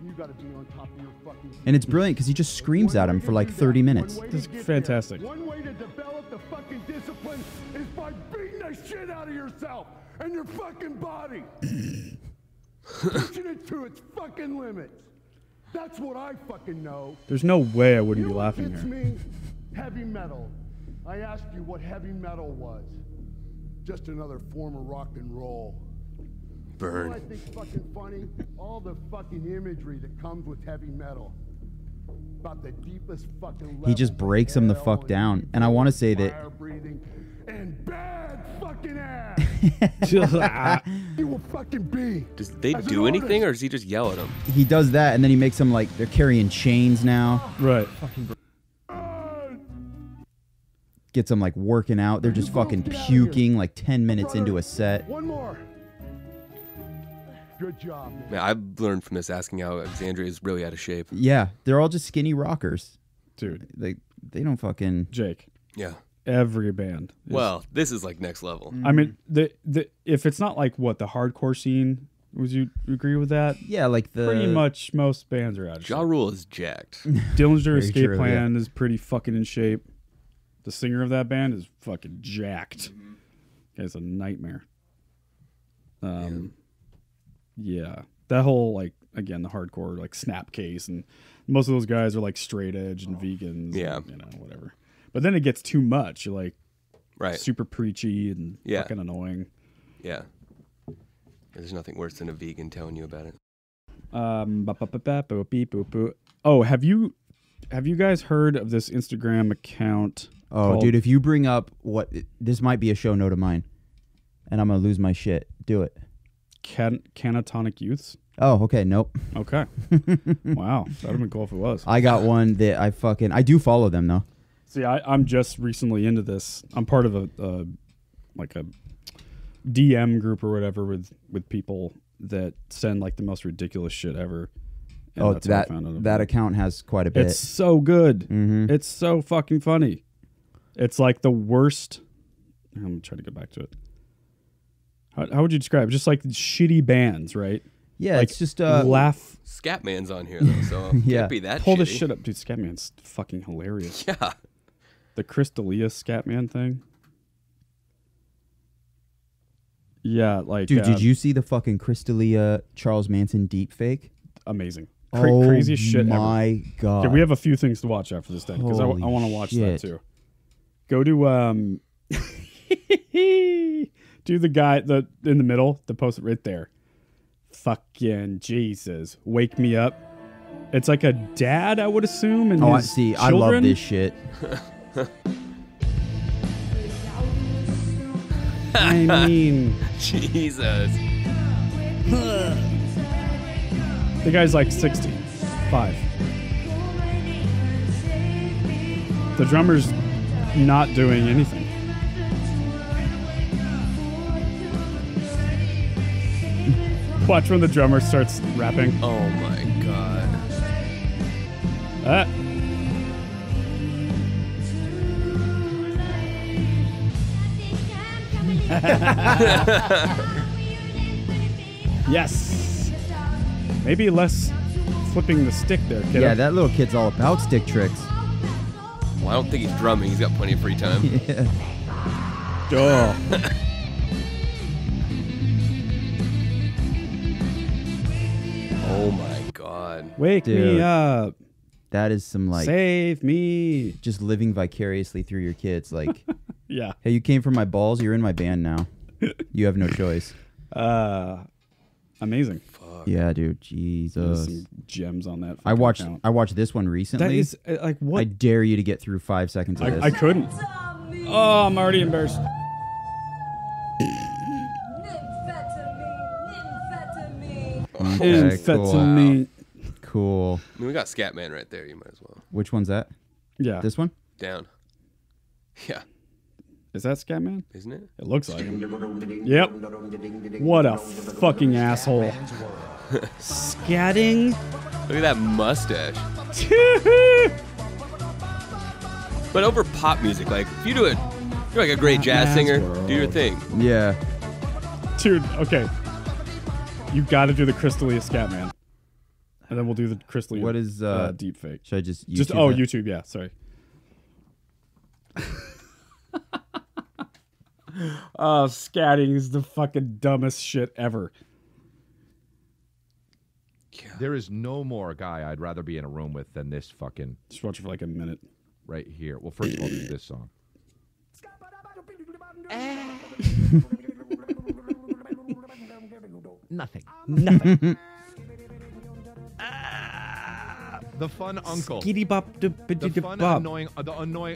You got to be on top of your fucking. And it's brilliant because he just screams at him for like 30 minutes. This is fantastic. One way to develop the fucking discipline is by beating the shit out of yourself and your fucking body. Pushing it to its fucking limits. That's what I fucking know. There's no way I wouldn't be You know what laughing gets here. me? Heavy metal. I asked you what heavy metal was. Just another form of rock and roll. Burn. You know what I think's fucking funny? All the fucking imagery that comes with heavy metal. About the deepest fucking level. He just breaks him the fuck down. And I want to say that Fire breathing and bad fucking ass. You will fucking be. Does they As an do anything, artist. or does he just yell at them? he does that and then he makes them like they're carrying chains now. Right. Gets them like working out. They're just fucking puking like 10 minutes into a set. One more. Good job, man. Man, I've learned from this asking how Alexandria is really out of shape. Yeah, they're all just skinny rockers. Dude. They don't fucking... Jake. Yeah. Every band. is- Well, this is like next level. I mean, the if it's not like what the hardcore scene, would you agree with that? Yeah, like the... Pretty much most bands are out of shape. Ja Rule is jacked. Dillinger Very Escape true, Plan is pretty fucking in shape. The singer of that band is fucking jacked. Guy's a nightmare. Yeah. That whole, like, again, the hardcore, like, Snapcase, and most of those guys are, like, straight edge and vegans. Yeah. And, you know, whatever. But then it gets too much. You're, like, Right. super preachy and Yeah. fucking annoying. Yeah. There's nothing worse than a vegan telling you about it. Oh, have you guys heard of this Instagram account? Oh, called dude, if you bring up what... This might be a show note of mine. And I'm going to lose my shit. Do it. Canatonic Youths? Oh, okay. Nope. Okay. Wow. That would have been cool if it was. I got one that I do follow them, though. See, I'm just recently into this. I'm part of a like a DM group or whatever with people that send like the most ridiculous shit ever. And Oh, that's how I found out that about it. account has quite a bit. It's so good. Mhm. It's so fucking funny. It's like the worst. I'm trying to go back to it. How would you describe it? Just like shitty bands, right? Yeah, like it's just laugh. Scatman's on here though, so Yeah. can't be that Pull shitty. this shit up, dude. Scatman's fucking hilarious. Yeah. The Chris D'Elia Scatman thing. Yeah, like Dude, did you see the fucking Crystalia Charles Manson deep fake? Amazing. Oh Craziest shit my ever. God. Okay, we have a few things to watch after this then, because I Holy want to watch that shit. too. Go to do the guy in the middle, the post right there. Fucking Jesus, wake me up. It's like a dad, I would assume, and Oh, I his see. I love children. this shit. I mean, Jesus. the guy's like 65. The drummer's not doing anything. Watch when the drummer starts rapping. Oh my god. Ah. Yes. Maybe less flipping the stick there, kiddo. Yeah, that little kid's all about stick tricks. Well, I don't think he's drumming. He's got plenty of free time. Yeah. Duh. Oh my god. Wake me Dude. up. That is some like Save me. just living vicariously through your kids. Like, Yeah. hey, you came from my balls. You're in my band now. You have no choice. Amazing. Yeah, dude. There's Jesus. some gems on that. I fucking watched. account. I watched this one recently. That is like what? I dare you to get through 5 seconds of this. I couldn't. Oh, I'm already embarrassed. Okay, Amphetamine. Cool. I mean, we got Scatman right there. You might as well. Which one's that? Yeah. This one? Down. Yeah. Is that Scatman? Isn't it? It looks like him. Yep. What a fucking asshole. Scatting. Look at that mustache. But over pop music, like if you do it, you're like a great jazz singer. Do your thing. Yeah. Dude, okay. You got to do the Crystalia Scatman. And then we'll do the Crystalia What is deep fake. Should I just YouTube that? YouTube, yeah, sorry. Oh, scatting is the fucking dumbest shit ever. There is no more guy I'd rather be in a room with than this fucking. Just watch it for like a minute. Right here. Well, first of all, there's this song. Nothing. The fun uncle. Skitty bop, The fun annoying,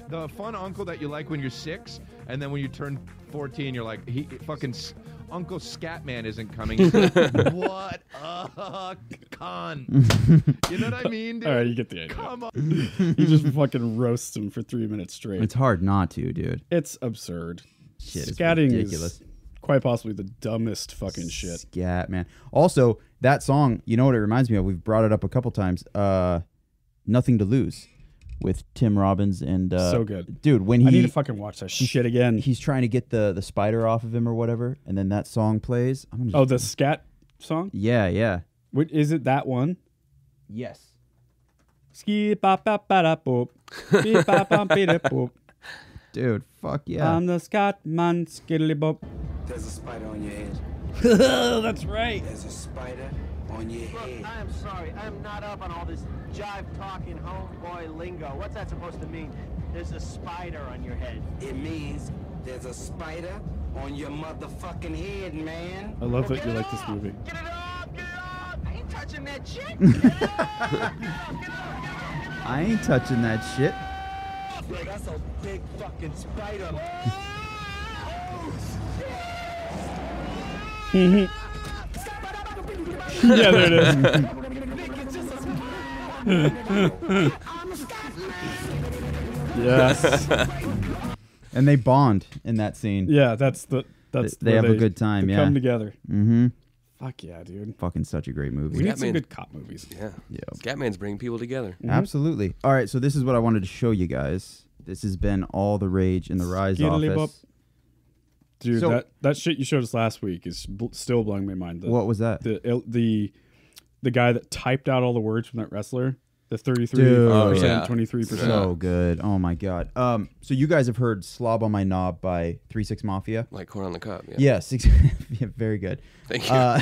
the fun uncle that you like when you're 6, and then when you turn 14, you're like, Uncle Scatman isn't coming. What a cunt. You know what I mean, dude? All right, you get the idea. Come on. You just fucking roast him for 3 minutes straight. It's hard not to, dude. It's absurd. Shit, it's Scatting ridiculous. is quite possibly the dumbest fucking shit. Scat, man. Also, that song, you know what it reminds me of? We've brought it up a couple times. Nothing to Lose with Tim Robbins and so good, dude. When I need to fucking watch that shit again. He's trying to get the spider off of him or whatever, and then that song plays. I'm gonna the scat song. Yeah. What is it? That one? Yes. Ski bop bop ba da boop. Beep bop bop beep boop. Dude, fuck yeah. I'm the Scatman, skiddly bop. There's a spider on your head. That's right. There's a spider on your head. I am sorry. I'm not up on all this jive-talking homeboy lingo. What's that supposed to mean? There's a spider on your head. It means there's a spider on your motherfucking head, man. I love that you like this movie. Get it off! Get it off! I ain't touching that shit! I ain't touching that shit. Yo, that's a big fucking spider. Yeah, there it is. Yes. And they bond in that scene. Yeah, that's they have a good time. They Yeah, come together. Mm-hmm. Fuck yeah, dude. Fucking such a great movie. We need some good cop movies. Yeah. Yeah. Scatman's bringing people together. Absolutely. All right, so this is what I wanted to show you guys. This has been all the rage in the Rise Skiddly bop. office. Dude, So- that shit you showed us last week is still blowing my mind. What was that? The guy that typed out all the words from that wrestler. The 33%, Dude. 23%. So good. Oh my god. So you guys have heard "Slob on My Knob" by 3-6 Mafia? Like Corn on the Cob. Yeah. Yes. Yeah, very good. Thank you.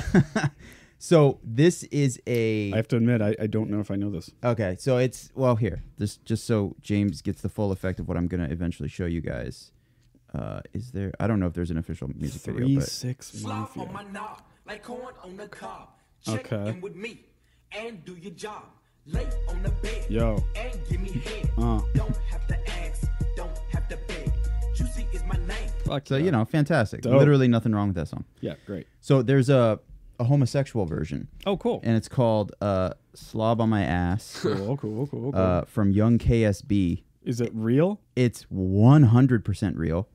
So this is a. I have to admit, I don't know if I know this. Okay, so it's here. This just so James gets the full effect of what I'm gonna eventually show you guys. Is there? I don't know if there's an official music video. 3-6 Mafia. On my knob, like corn on the cob. Check Okay. in with me and do your job. Lay on the bed. Yo. And give me head. Uh. Don't have to ask, don't have to beg. Juicy is my name. Fuck So yeah. Fantastic. Dope. Literally nothing wrong with that song. Yeah, great. So there's a homosexual version. Oh, cool. And it's called "Slob on My Ass." Cool. From Young KSB. Is it real? It's 100% real,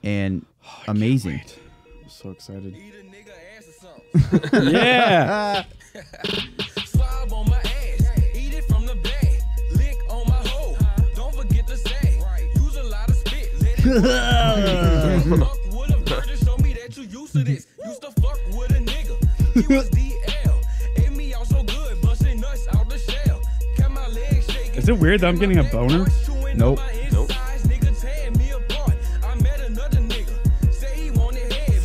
and amazing. I'm so excited. Yeah. Slob on my ass, eat it from the bag, lick on my hoe. Don't forget to say, use a lot of spit. Let it fuck with a virgin, show me that you used to this. Used to fuck with a nigga. He was DL. Ate me out so good, busting nuts out the shell. Kept my legs shaking. Is it weird that I'm getting a boner? Nope.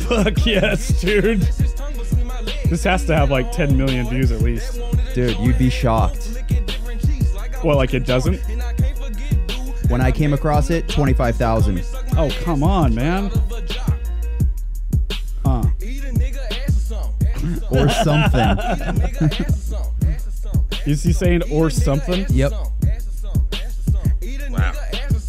Fuck yes, dude. This has to have like 10 million views at least. Dude, you'd be shocked. Well, like it doesn't? When I came across it, 25,000. Oh, come on, man. Or something. Is he saying or something? Yep. Wow.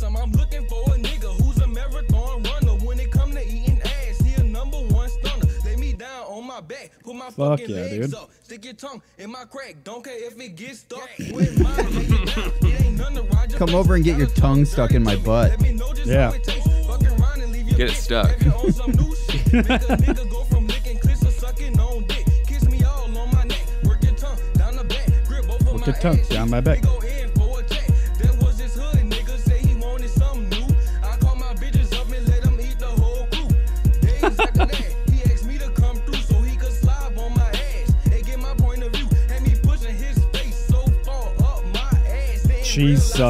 I'm looking for a nigga who's a marathon runner. When it come to eating ass, he a #1 stunner. Lay me down on my back, put my Fuck fucking yeah, legs dude. up. Stick your tongue in my crack. Don't care if it gets stuck. With mine, lay it down. It ain't none to ride your Come over and get your tongue stuck in my butt. Yeah. fuck around and leave your Get it stuck. Work your tongue down my back. Jesus.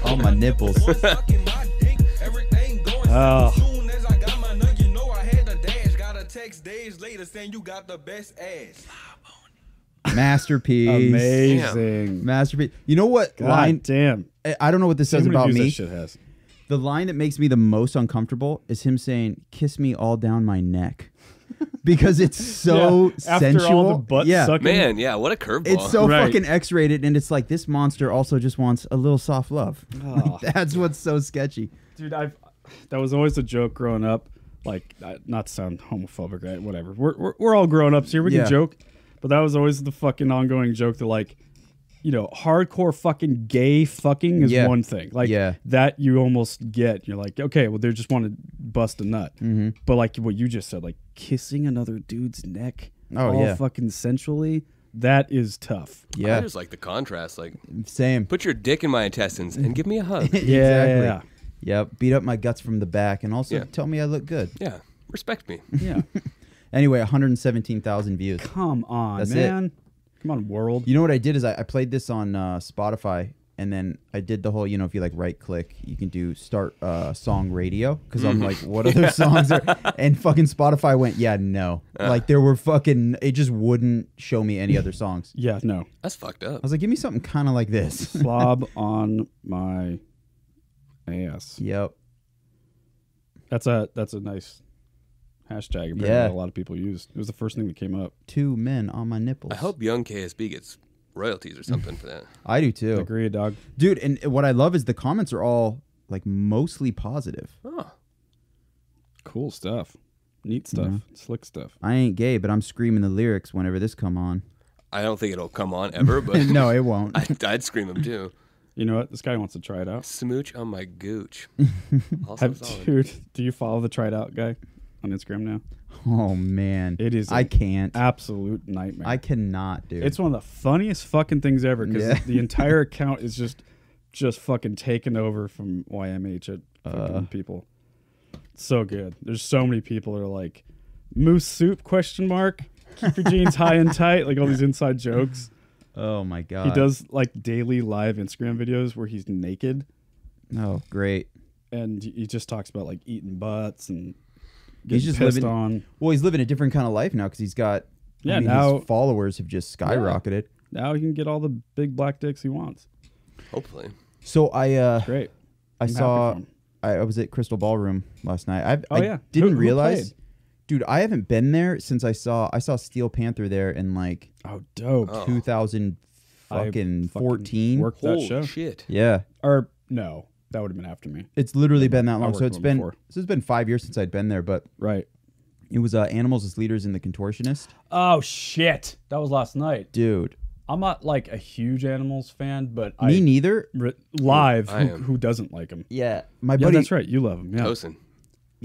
Oh, my nipples. Oh. Masterpiece. Amazing. Masterpiece. You know what God line? damn. I don't know what this See how says many about views me. that shit has. The line that makes me the most uncomfortable is him saying, "Kiss me all down my neck," because it's so Yeah, after sensual. all the butt sucking. Man, yeah, what a curveball. It's so Right. fucking X-rated, and it's like this monster also just wants a little soft love. Oh. That's what's so sketchy. Dude, that was always a joke growing up. Like, not to sound homophobic, right? Whatever. We're all grown ups here. We Yeah. can joke, but that was always the fucking ongoing joke that, like, you know, hardcore fucking gay fucking is Yeah. one thing. Like, Yeah. that you almost get. You're like, okay, well, they just want to bust a nut. Mhm. But like what you just said, like kissing another dude's neck, Oh, all yeah. fucking sensually, that is tough. I just like the contrast. Like, Same. put your dick in my intestines and give me a hug. Exactly. Yep. Beat up my guts from the back, and also Yeah. tell me I look good. Yeah, respect me. Yeah. Anyway, 117,000 views. Come on, That's man. it. Come on, world. You know what I did is I played this on Spotify, and then I did the whole, you know, if you like right click, you can do start song radio, because I'm like, what other songs are? And fucking Spotify went, yeah, no. Like there were fucking, it just wouldn't show me any other songs. Yeah, no. That's fucked up. I was like, give me something kind of like this. Slob on my ass. Yep. That's a nice hashtag. Apparently Yeah. a lot of people used. It was the first thing that came up. 2 men on my nipples. I hope young KSB gets royalties or something for that. I do too. Agreed, dog. Dude, and what I love is the comments are all like mostly positive. Oh. Cool stuff. Neat stuff. Slick stuff. I ain't gay, but I'm screaming the lyrics whenever this come on. I don't think it'll come on ever, but No, it won't. I'd scream them too. You know what? This guy wants to try it out. Smooch on my gooch. Also solid. Dude, do you follow the try it out guy on Instagram now? Oh man, It is. I an can't. Absolute nightmare. I cannot, dude. It's one of the funniest fucking things ever because Yeah. the entire account is just fucking taken over from YMH at fucking people. So good. There's so many people that are like, moose soup ? Keep your jeans high and tight. Like all these inside jokes. Oh my god. He does like daily live Instagram videos where he's naked. Oh, great. And he just talks about like eating butts and He's getting just pissed living on. Well, he's living a different kind of life now because he's got. Yeah, I mean, now his followers have just skyrocketed. Now he can get all the big black dicks he wants. Hopefully. So I Great. I I'm happy saw for him. I was at Crystal Ballroom last night. Oh, I yeah. didn't Who realize. played? Dude, I haven't been there since I saw Steel Panther there in like Oh, dope. 2000 fucking 14. Worked that Holy show. shit. Yeah. Or no, that would have been after me. It's literally been that I long. So worked it's one been before. so it's been 5 years since I'd been there, but Right. it was Animals as Leaders in the Contortionist. Oh shit, that was last night. Dude. I'm not like a huge Animals fan, but Me neither. Live, I am. who doesn't like him? Yeah. My Yeah, buddy that's right. You love him. Yeah. Tosin.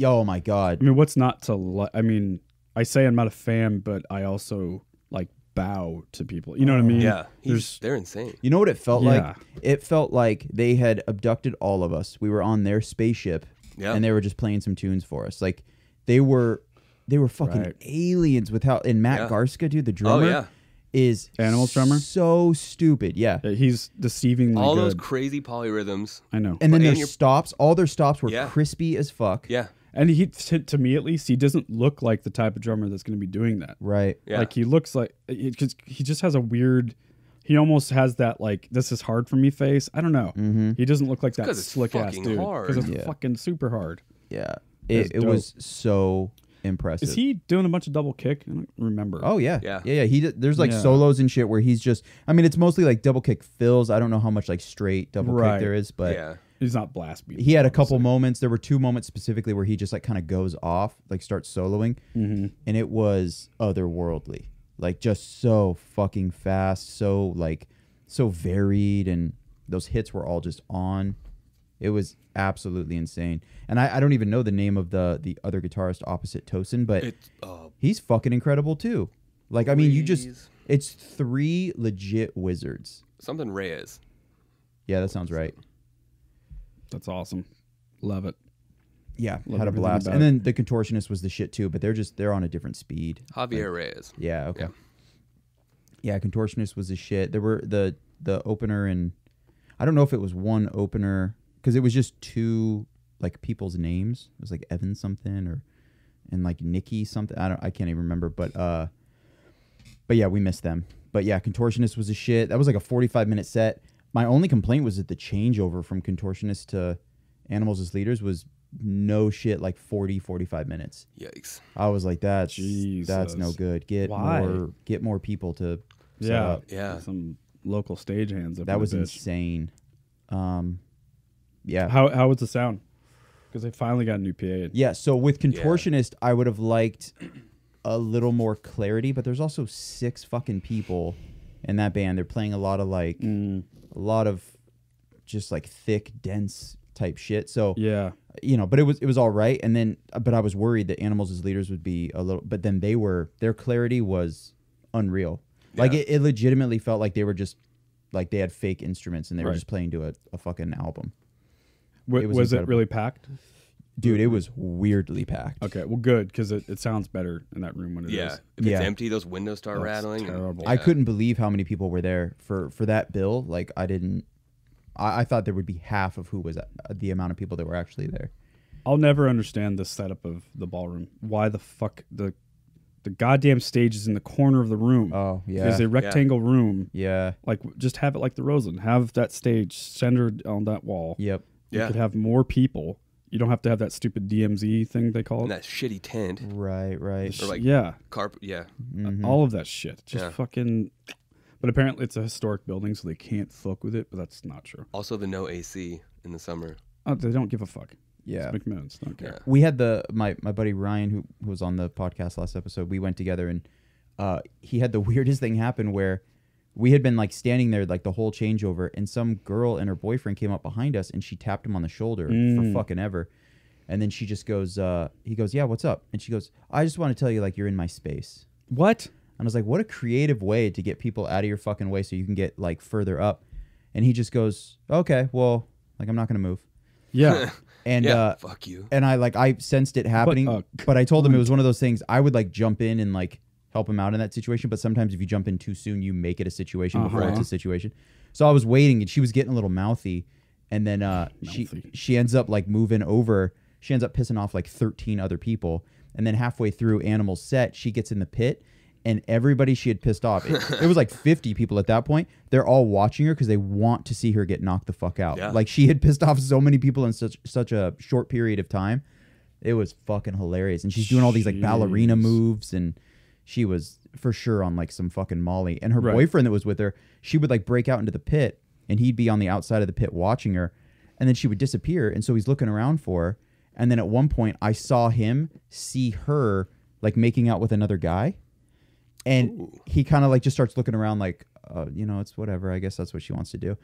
Oh my god. I mean, what's not to like? I mean, I say I'm not a fan, but I also like bow to people. You know what I mean? Yeah. There's They're insane. You know what it felt Yeah. like? It felt like they had abducted all of us. We were on their spaceship, Yeah. and they were just playing some tunes for us. Like they were fucking Right. aliens with how. And Matt Yeah. Garska, dude, the drummer, yeah. is Animals drummer? so stupid. Yeah. he's deceivingly All good. those crazy polyrhythms. I know. And then their And your- stops, all their stops were Yeah. crispy as fuck. Yeah. And he, to me at least, he doesn't look like the type of drummer that's going to be doing that. Right. Yeah. Like he looks like, because he just has a weird. He almost has that like this is hard for me face. I don't know. Mm-hmm. He doesn't look like that 'cause it's slick ass fucking dude hard. because it's Yeah. fucking super hard. Yeah. That's It was so impressive. Is he doing a bunch of double kick? I don't remember. Oh yeah, Yeah. There's like Yeah. solos and shit where he's just. I mean, it's mostly like double kick fills. I don't know how much like straight double Right. kick there is, but Yeah. He's not blast beating. he had a couple moments. There were 2 moments specifically where he just like kind of goes off, like starts soloing, Mm-hmm. and it was otherworldly. like just so fucking fast, so varied, and those hits were all just on. It was absolutely insane. And I don't even know the name of the other guitarist opposite Tosin, but he's fucking incredible too. Like, I mean, it's 3 legit wizards. Something Reyes. Yeah, that sounds right. That's awesome. Love it. Yeah, Love had a everything blast. about And it. then the Contortionist was the shit too, but they're on a different speed. Javier Reyes. Yeah, okay. Yeah, Contortionist was the shit. There were the opener, and I don't know if it was one opener because it was just 2 like people's names. It was like Evan something and like Nikki something. I can't even remember, but yeah, we missed them. But yeah, Contortionist was a shit. That was like a 45-minute set. My only complaint was that the changeover from Contortionist to Animals as Leaders was no shit like 40-45 minutes. Yikes. I was like, that's no good. Get more people to set up. Some local stagehands. That was insane. Yeah. How was the sound? Because they finally got a new PA. Yeah, so with Contortionist, I would have liked a little more clarity, but there's also 6 fucking people in that band. They're playing a lot of just like thick, dense type shit. So yeah, but it was all right. And then, but I was worried that Animals as Leaders would be a little. But then their clarity was unreal. Yeah. Like it legitimately felt like they were just like they had fake instruments and they were just playing to a fucking album. Was it really packed? Dude, it was weirdly packed. Okay, well, good, because it sounds better in that room when it is. If it's empty, those windows start That's rattling. terrible. I couldn't believe how many people were there for that bill. Like, I thought there would be half of who was the amount of people that were actually there. I'll never understand the setup of the ballroom. Why the fuck the goddamn stage is in the corner of the room. Oh, yeah. There's a rectangle room. Yeah. Like, just have it like the Roseland. Have that stage centered on that wall. Yep. You could have more people. You don't have to have that stupid DMZ thing they call it. And that shitty tent. Right. Or like carpet. Yeah. Mm-hmm. All of that shit. Just fucking. But apparently it's a historic building, so they can't fuck with it. But that's not true. Also, the no AC in the summer. Oh, they don't give a fuck. Yeah. It's McMillan's. Don't care. We had my buddy Ryan, who was on the podcast last episode. We went together, and he had the weirdest thing happen where we had been like standing there like the whole changeover, and some girl and her boyfriend came up behind us, and she tapped him on the shoulder for fucking ever. And then she just goes, he goes, "Yeah, what's up?" And she goes, "I just want to tell you, like, you're in my space." What? And I was like, what a creative way to get people out of your fucking way so you can get like further up. And he just goes, "Okay, well, like, I'm not going to move." Yeah. And fuck you. And I sensed it happening, but I told him it was one of those things. I would like jump in and like help him out in that situation, but sometimes if you jump in too soon, you make it a situation before it's a situation. So I was waiting, and she was getting a little mouthy, and then she ends up like moving over. She ends up pissing off like 13 other people, and then halfway through Animal's set, she gets in the pit, and everybody she had pissed off, it was like 50 people at that point. They're all watching her because they want to see her get knocked the fuck out. Yeah. Like, she had pissed off so many people in such a short period of time. It was fucking hilarious. And she's doing all these like ballerina moves, and she was for sure on like some fucking Molly. And her boyfriend that was with her, she would like break out into the pit, and he'd be on the outside of the pit watching her, and then she would disappear. And so he's looking around for her. And then at one point I saw him see her like making out with another guy. And he kind of like just starts looking around like, it's whatever. I guess that's what she wants to do.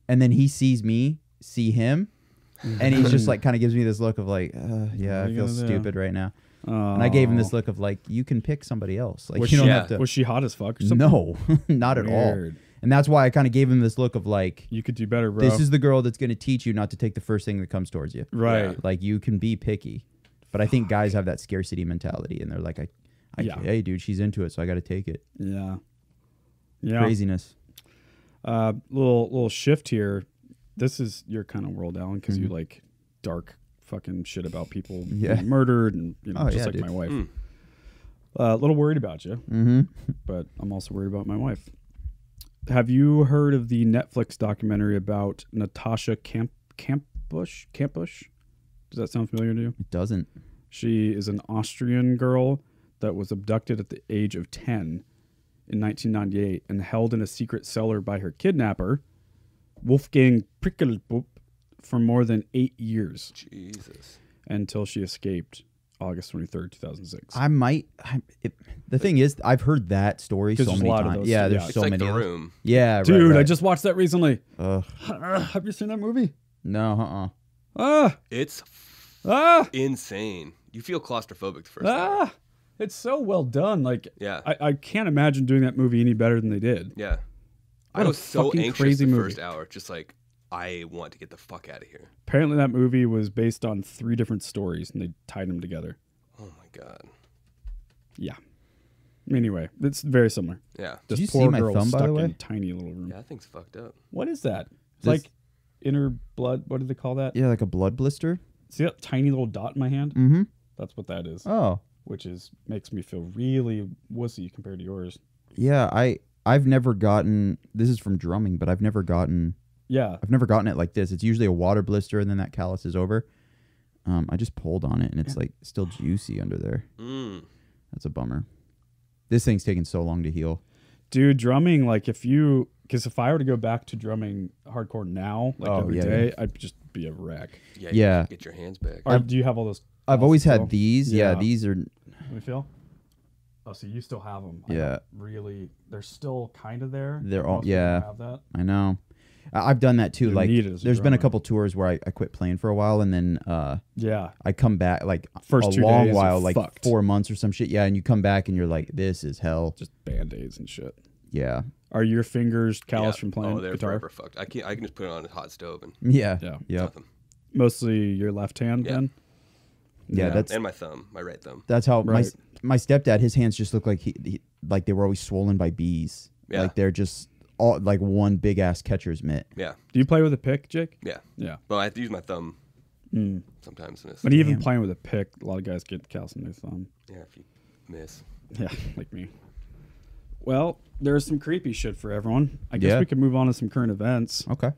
And then he sees me, see him, and he's just like kind of gives me this look of like, I feel stupid right now. And I gave him this look of like, you can pick somebody else. Like, was you don't have to. Was she hot as fuck or something? No, not at all. And that's why I kind of gave him this look of like, you could do better, bro. This is the girl that's going to teach you not to take the first thing that comes towards you. Right. Yeah. Like, you can be picky. But I think guys have that scarcity mentality, and they're like, hey, dude, she's into it, so I got to take it. Yeah. Yeah. Craziness. Little shift here. This is your kind of world, Alan, because you like dark fucking shit about people being murdered and just like dude. my wife. A little worried about you, but I'm also worried about my wife. Have you heard of the Netflix documentary about Natasha Campbush? Does that sound familiar to you? It doesn't. She is an Austrian girl that was abducted at the age of 10 in 1998 and held in a secret cellar by her kidnapper, Wolfgang Prickelbup, for more than 8 years. Jesus. Until she escaped. August 23rd, 2006. The thing is, I've heard that story so many times. Yeah, there's It's so like many. The Room. Yeah, Dude, right. I just watched that recently. Ugh. Have you seen that movie? No, It's Ah! insane. You feel claustrophobic the first hour. It's so well done. Like, Yeah. I can't imagine doing that movie any better than they did. Yeah. What I a was so fucking anxious crazy the movie. first hour. Just like, I want to get the fuck out of here. Apparently, that movie was based on 3 different stories, and they tied them together. Oh my God. Yeah. Anyway, it's very similar. Yeah. Did This you see poor my girl thumb, by stuck the way? in a tiny little room. Yeah, that thing's fucked up. What is that? It's This- like inner blood. What do they call that? Yeah, like a blood blister. See that tiny little dot in my hand? Mm-hmm. That's what that is. Oh. Which makes me feel really wussy compared to yours. Yeah, I've never gotten. This is from drumming, but I've never gotten. Yeah. I've never gotten it like this. It's usually a water blister, and then that callus is over. I just pulled on it, and it's like still juicy under there. That's a bummer. This thing's taking so long to heal. Dude, drumming, like because if I were to go back to drumming hardcore now, like every day, I'd just be a wreck. Yeah. Get your hands back. Do you have all those? I've always still? had these. Yeah, these are. Let me feel. Oh, so you still have them? Yeah. They're still kind of there. They're all. Most people Yeah. have that. I know. I've done that too. They're Like, needed as a there's been a drummer. couple tours where I quit playing for a while, and then Yeah. I come back like First a 2 long days are while, like fucked. 4 months or some shit. Yeah, and you come back and you're like, this is hell. Just band-aids and shit. Yeah. Are your fingers callous Yeah. from playing Oh, they're guitar? forever fucked. I can just put it on a hot stove and Yeah. Yeah. Yep. nothing. Mostly your left hand, Yeah. then? Yeah, that's and my thumb, my right thumb. that's how Right. my stepdad. His hands just look like he like they were always swollen by bees. Yeah. Like they're just all like one big ass catcher's mitt. Yeah. Do you play with a pick, Jake? Yeah. Yeah. Well, I have to use my thumb Mm. sometimes. And it's, But even playing with a pick, a lot of guys get callous in their thumb. yeah, if you miss. Yeah, like me. Well, there's some creepy shit for everyone. I guess Yeah. we can move on to some current events. Okay.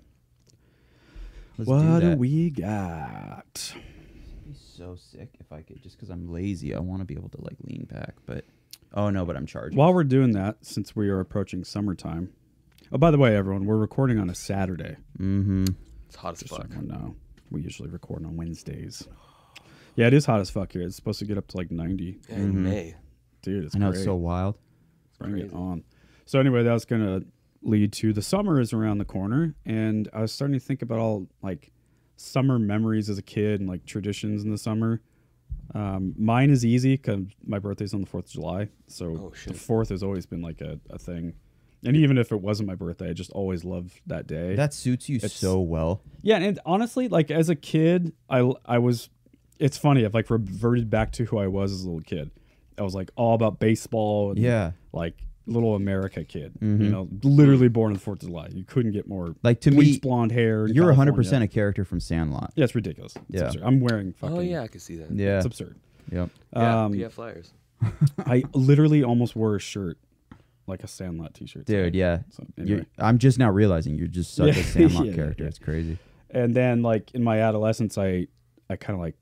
Let's What do do that. we got? I'd be so sick if I could, just because I'm lazy. I want to be able to like lean back, but oh no, but I'm charging. While we're doing that, since we are approaching summertime. Oh, by the way, everyone, we're recording on a Saturday. Mm-hmm. It's hot as Just so fuck. everyone know. We usually record on Wednesdays. Yeah, it is hot as fuck here. It's supposed to get up to like 90. Yeah, in May. Dude, it's I know great. it's so wild. Bring it on. So anyway, that was going to lead to the summer is around the corner, and I was starting to think about all like summer memories as a kid and like traditions in the summer. Mine is easy because my birthday's on the 4th of July, so the 4th has always been like a thing. And even if it wasn't my birthday, I just always loved that day. That suits you so well. Yeah, and honestly, like as a kid, I was. It's funny. I've like reverted back to who I was as a little kid. I was like all about baseball. And, Yeah. like little America kid. Mhm. You know, literally born on the 4th of July. You couldn't get more. Like to bleached me, blonde hair. in You're 100% California. a character from Sandlot. Yeah, it's ridiculous. It's Yeah. absurd. I'm wearing fucking. Oh yeah, I can see that. Yeah. It's absurd. Yep. Yeah, PF Flyers. I literally almost wore a shirt, like a Sandlot T-shirt. Dude, today. yeah. So, anyway. I'm just now realizing you're just such a Sandlot Yeah, character. yeah. It's crazy. And then like in my adolescence, I kind of like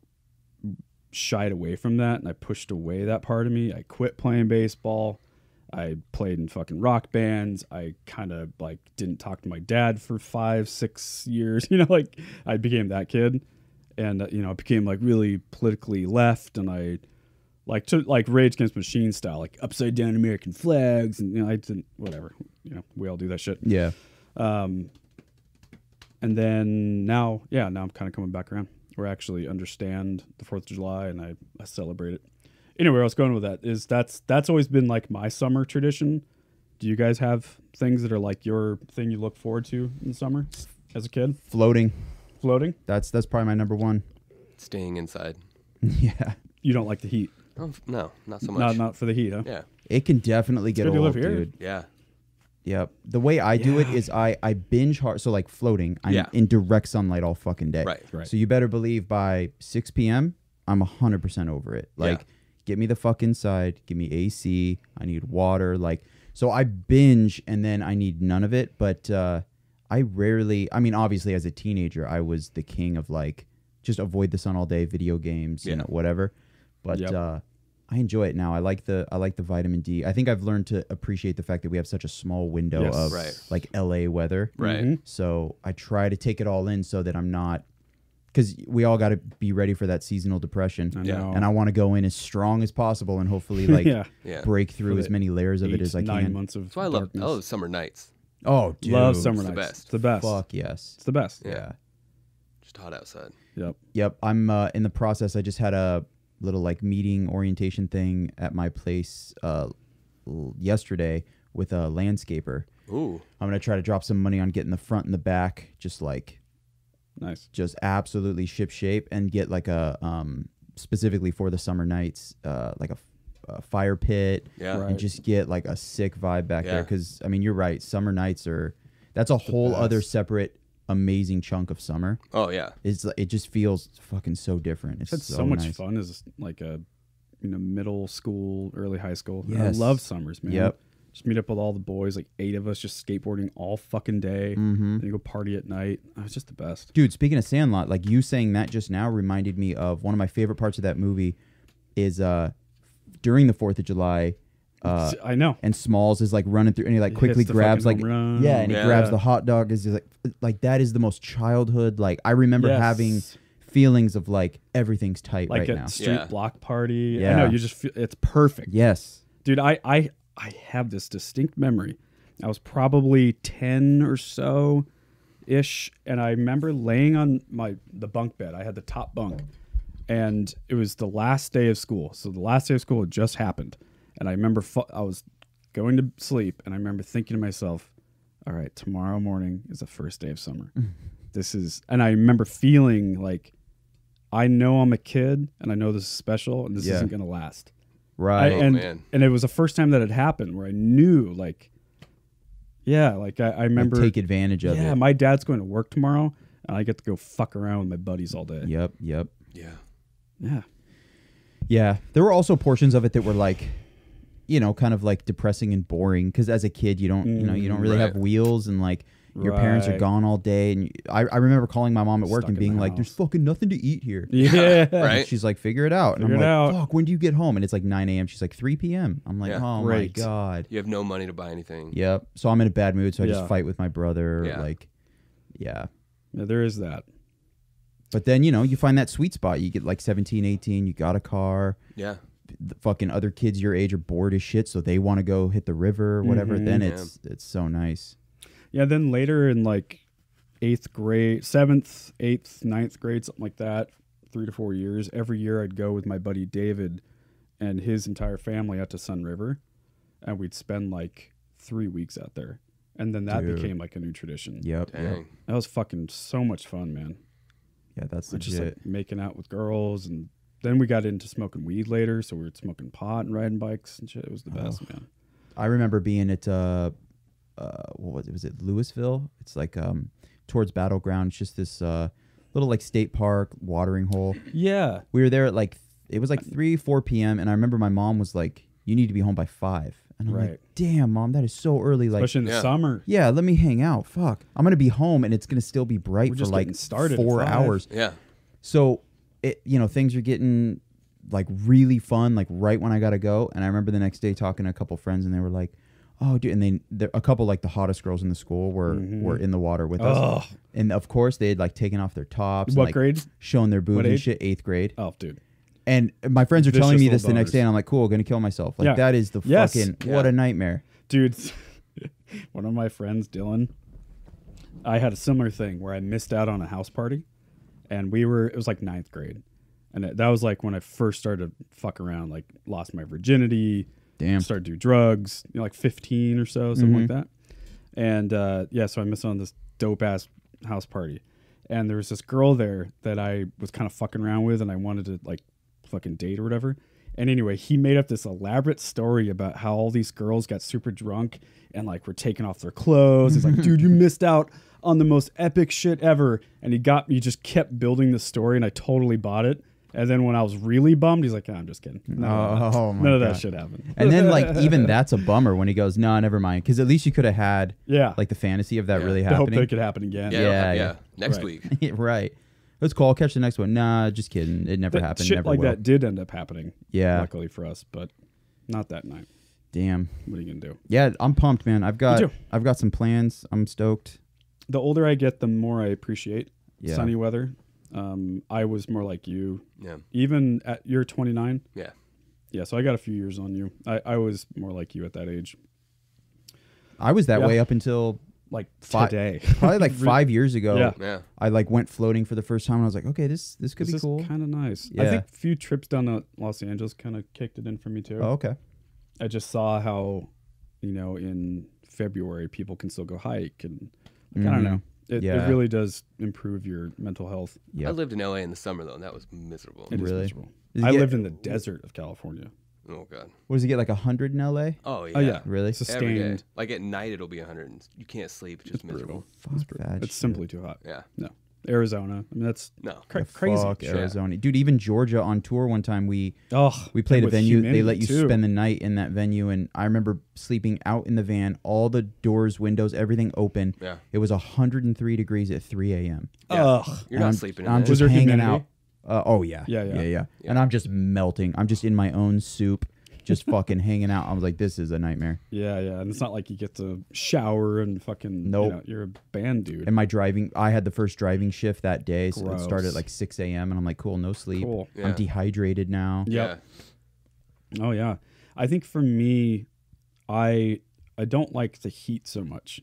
shied away from that, and I pushed away that part of me. I quit playing baseball. I played in fucking rock bands. I kind of like didn't talk to my dad for 5-6 years. You know, like I became that kid, and you know, I became like really politically left, and I like took like Rage Against the Machine style, like upside down American flags, and you know, I didn't whatever. You know, we all do that shit. Yeah. And then now I'm kind of coming back around. Where I actually understand the 4th of July and I celebrate it. Anyway, where I was going with that is that's always been like my summer tradition. Do you guys have things that are like your thing you look forward to in the summer as a kid? Floating. That's probably my number one. Staying inside. Yeah. You don't like the heat? No, not so much. Not for the heat, huh? Yeah. It can definitely get good to old, live here. dude. Yeah. Yep. The way I do it is I binge hard. So like floating, I'm in direct sunlight all fucking day. Right. So you better believe by 6 p.m. I'm 100% over it. Like, get me the fuck inside. Give me AC. I need water. Like, so I binge and then I need none of it. But I rarely. I mean, obviously, as a teenager, I was the king of like just avoid the sun all day, video games, you know, whatever. But I enjoy it now. I like the vitamin D. I think I've learned to appreciate the fact that we have such a small window of like LA weather. Right. So I try to take it all in so that I'm not because we all got to be ready for that seasonal depression. I know. And I want to go in as strong as possible and hopefully like Yeah. break through For as the many layers of it 8, as I 9 can. months of That's why I darkness. love summer nights. Oh, dude. Love summer It's the nights. best. It's the best. Fuck yes. It's the best. Yeah. Just hot outside. Yep. Yep. I'm in the process. I just had a little like meeting orientation thing at my place yesterday with a landscaper. Ooh. I'm going to try to drop some money on getting the front and the back just like nice. Just absolutely ship shape and get like a specifically for the summer nights like a fire pit and just get like a sick vibe back there cuz I mean you're right, summer nights that's a whole other separate amazing chunk of summer. Oh yeah. It just feels fucking so different. It's Had so much fun as like a middle school, early high school. Yes. I love summers, man. Yep. Just meet up with all the boys, like 8 of us, just skateboarding all fucking day. Mhm. Then you go party at night. Oh, it's just the best. Dude, speaking of Sandlot, like you saying that just now reminded me of one of my favorite parts of that movie is during the 4th of July. I know. And Smalls is like running through and he like He quickly hits the grabs like fucking home run. and he grabs the hot dog is like that is the most childhood like I remember Yes. having feelings of like everything's tight Like right a now. street block party. Yeah. I know, you just feel it's perfect. Yes. Dude, I have this distinct memory. I was probably 10 or so ish, and I remember laying on the bunk bed. I had the top bunk, and it was the last day of school. So the last day of school had just happened, and I remember I was going to sleep, and I remember thinking to myself, all right, tomorrow morning is the first day of summer. And I remember feeling like, I know I'm a kid, and I know this is special, and this isn't going to last. Right. And it was the first time that had happened where I knew, like, I remember take advantage of it. Yeah, my dad's going to work tomorrow, and I get to go fuck around with my buddies all day. Yep. Yeah. Yeah. Yeah. There were also portions of it that were like, kind of like depressing and boring because as a kid you don't really have wheels and like your parents are gone all day and I remember calling my mom at work and being like, there's fucking nothing to eat here. Yeah. And she's like, figure it out. And Figure I'm it like, out. fuck, when do you get home? And it's like 9 a.m. She's like 3 p.m. I'm like, oh my God. You have no money to buy anything. Yep. So I'm in a bad mood. So I just fight with my brother. Yeah, there is that. But then, you find that sweet spot. You get like 17, 18, you got a car. Yeah. The fucking other kids your age are bored as shit, so they want to go hit the river or whatever. Then it's so nice. Yeah, then later in like 8th grade, 7th, 8th, 9th grade, something like that, 3 to 4 years, every year I'd go with my buddy David and his entire family out to Sun River, and we'd spend like 3 weeks out there. And then that became like a new tradition. Yep. That was fucking so much fun, man. Yeah, that's just legit. like making out with girls, and then we got into smoking weed later, so we were smoking pot and riding bikes and shit. It was the best, man. I remember being at what was it? Was it Louisville? It's like towards Battleground. It's just this little like state park watering hole. Yeah. We were there at like it was like 3-4 p.m. and I remember my mom was like, "You need to be home by 5." And I'm like, "Damn, Mom, that is so early." Like, especially in the summer. Yeah, let me hang out. Fuck, I'm gonna be home and it's gonna still be bright We're for just like getting started at 4 5. hours. Yeah. So things are getting like really fun. Like right when I gotta go, and I remember the next day talking to a couple friends, and they were like, "Oh, dude!" And a couple like the hottest girls in the school were in the water with us, and of course they had like taken off their tops. What and, like, grade? Showing their boobs What and age? shit. 8th grade. Oh, dude. And my friends are telling Vicious me this the little next day, boners. and I'm like, "Cool, gonna kill myself." Like that is the fucking what a nightmare, dude. One of my friends, Dylan, I had a similar thing where I missed out on a house party, and it was like 9th grade, and that was like when I first started to fuck around, like lost my virginity. Damn. Started to do drugs, like 15 or so, something like that. And so I missed on this dope ass house party, and there was this girl there that I was kind of fucking around with, and I wanted to like fucking date or whatever. And anyway, he made up this elaborate story about how all these girls got super drunk and like were taking off their clothes. He's like, "Dude, you missed out on the most epic shit ever." And he just kept building the story, and I totally bought it. And then when I was really bummed, he's like, "Oh, I'm just kidding. None of that shit happened." And then like even that's a bummer when he goes, "No, never mind," because at least you could have had like the fantasy of that really I hope happening. that could happen again. Yeah. Next Right. week. Yeah, right. Let's call. Catch the next one. Nah, just kidding. It never happened. Shit never like will. that did end up happening. Yeah. Luckily for us, but not that night. Damn. What are you gonna do? Yeah, I'm pumped, man. I've got too. some plans. I'm stoked. The older I get, the more I appreciate Yeah. sunny weather. I was more like you. Yeah. Even you're 29. Yeah. Yeah. So I got a few years on you. I was more like you at that age. I was that way up until like today. Probably like 5 years ago. Yeah. I like went floating for the first time and I was like, okay, this could be cool. Kind of nice. Yeah. I think a few trips down to Los Angeles kind of kicked it in for me too. Oh, okay. I just saw how, in February people can still go hike and I don't know. It really does improve your mental health. I lived in LA in the summer though, and that was miserable. It is miserable. I lived in the desert of California. Oh god. What does it get, like 100 in LA? Oh yeah. Oh yeah. Really? Every day. Like at night it'll be 100 and you can't sleep. It's just miserable. It's simply too hot. Yeah. No. Arizona. I mean that's crazy. Fuck Arizona. Dude, even Georgia on tour one time we played a with venue. They humidity, let you too. spend the night in that venue and I remember sleeping out in the van, all the doors, windows, everything open. Yeah. It was 103 degrees at 3 a.m. Yeah. Ugh. You're not sleeping in I'm there. just Was there hanging humidity? out. Oh yeah. Yeah. And I'm just melting. I'm just in my own soup, just fucking hanging out. I was like, this is a nightmare. Yeah, and it's not like you get to shower and fucking. Nope. You're a band dude. And my driving, I had the first driving shift that day, so it started Gross. at like 6 a.m. and I'm like, cool, no sleep. Cool. I'm dehydrated now. Yep. Oh yeah. I think for me, I don't like the heat so much.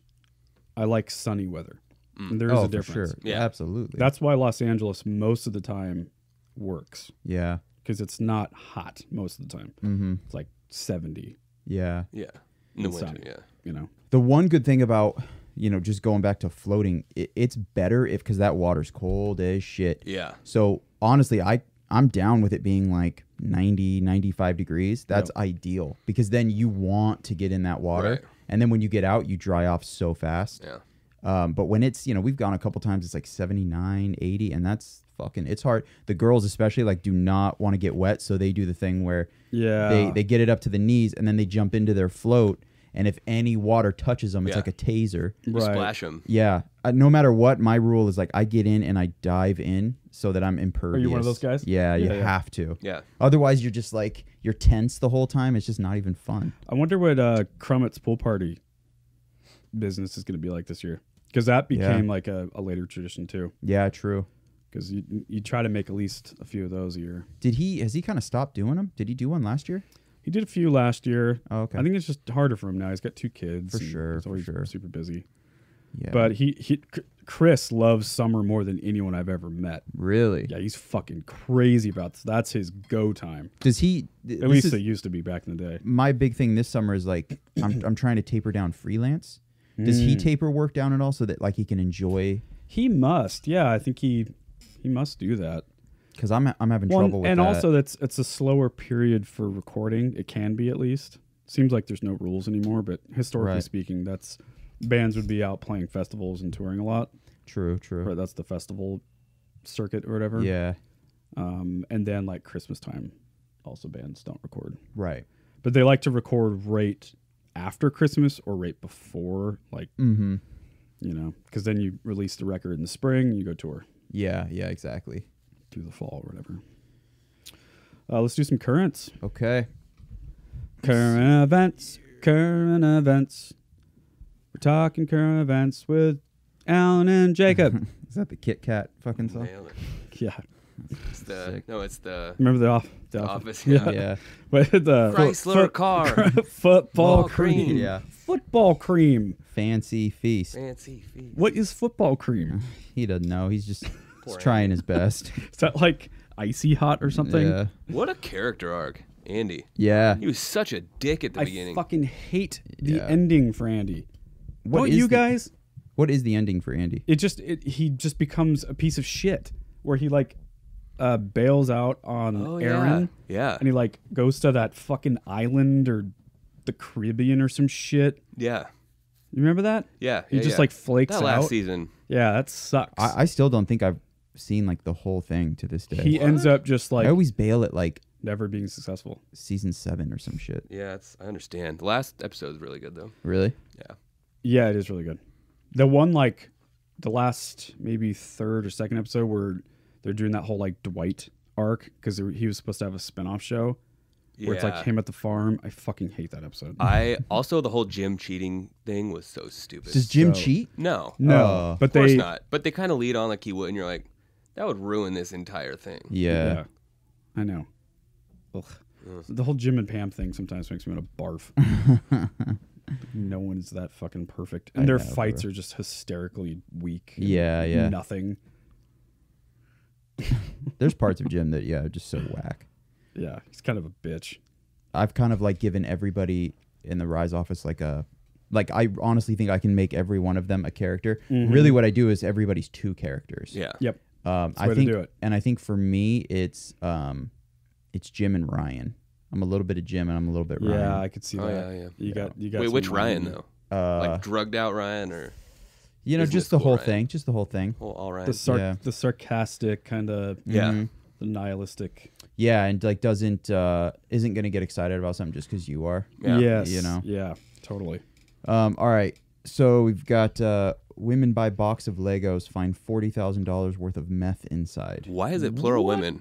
I like sunny weather. And there is a difference. For sure. Yeah, absolutely. That's why Los Angeles most of the time works. Yeah. Because it's not hot most of the time. Mm-hmm. It's like 70. Yeah. Yeah. In the and winter, sunny, yeah. The one good thing about, just going back to floating, it's better because that water's cold as shit. Yeah. So honestly, I'm down with it being like 90, 95 degrees. That's ideal because then you want to get in that water. Right. And then when you get out, you dry off so fast. Yeah. But when it's, we've gone a couple times, it's like 79, 80, and that's fucking, it's hard. The girls especially do not want to get wet. So they do the thing where they get it up to the knees and then they jump into their float. And if any water touches them, it's like a taser. You splash them. Yeah. No matter what, my rule is I get in and I dive in so that I'm impervious. Are you one of those guys? Yeah, you have to. Yeah. Otherwise, you're just you're tense the whole time. It's just not even fun. I wonder what Crummets pool party business is going to be like this year. Because that became like a later tradition too. Yeah, true. Because you try to make at least a few of those a year. Has he kind of stopped doing them? Did he do one last year? He did a few last year. Oh, okay. I think it's just harder for him now. He's got 2 kids. For sure. He's always super busy. Yeah. But Chris loves summer more than anyone I've ever met. Really? Yeah, he's fucking crazy about this. That's his go time. Does he? At least it used to be back in the day. My big thing this summer is I'm trying to taper down freelance. Does he taper work down at all so that he can enjoy? He must. Yeah, I think he must do that. Because I'm having trouble with and that. And also it's a slower period for recording. It can be at least. Seems like there's no rules anymore, but historically speaking, that's bands would be out playing festivals and touring a lot. True. Right, that's the festival circuit or whatever. Yeah. And then Christmas time, also bands don't record. Right. But they like to record right after Christmas or right before, because then you release the record in the spring, you go tour. Yeah, exactly. Through the fall or whatever. Let's do some currents. Okay. Current events. We're talking current events with Alan and Jacob. Is that the Kit Kat fucking song? Nailed it. Yeah. It's the Remember the Office. Yeah. But the Chrysler car. Football cream. Yeah. Football cream. Fancy feast. What is football cream? He doesn't know. He's just trying his best. Is that like icy hot or something? Yeah. What a character arc, Andy. Yeah. He was such a dick at the beginning. I fucking hate the ending for Andy. What you guys? What is the ending for Andy? He just becomes a piece of shit where he bails out on Aaron. Yeah. And he goes to that fucking island or the Caribbean or some shit. Yeah. You remember that? Yeah. He just flakes that out. last season. Yeah, that sucks. I still don't think I've seen the whole thing to this day. He ends up just I always bail at never being successful. Season 7 or some shit. Yeah, I understand. The last episode is really good though. Really? Yeah. Yeah, it is really good. The one the last maybe 3rd or 2nd episode where they're doing that whole Dwight arc because he was supposed to have a spinoff show where it's him at the farm. I fucking hate that episode. Also the whole Jim cheating thing was so stupid. Does Jim cheat? No. But of course not. But they kind of lead on he would, and you're like, That would ruin this entire thing. Yeah. I know. Ugh. Ugh. The whole Jim and Pam thing sometimes makes me want to barf. No one's that fucking perfect. And their fights are just hysterically weak. Yeah. Nothing. There's parts of Jim that, are just so whack. Yeah, he's kind of a bitch. I've kind of like given everybody in the Rise office I honestly think I can make every one of them a character. Mhm. Really what I do is everybody's 2 characters. Yeah. Yep. I the way to think, do it. and I think for me, it's Jim and Ryan. I'm a little bit of Jim and I'm a little bit Ryan. Yeah, I could see Oh, that. yeah. You got Wait, some which Ryan though? Like drugged out Ryan or? Just the whole thing. Just the whole thing. All right. The sarcastic kind of the nihilistic. Yeah, and like isn't gonna get excited about something just because you are. Yeah. Yes. You know. Yeah. Totally. All right. So we've got women buy box of Legos, find $40,000 worth of meth inside. Why is it plural women?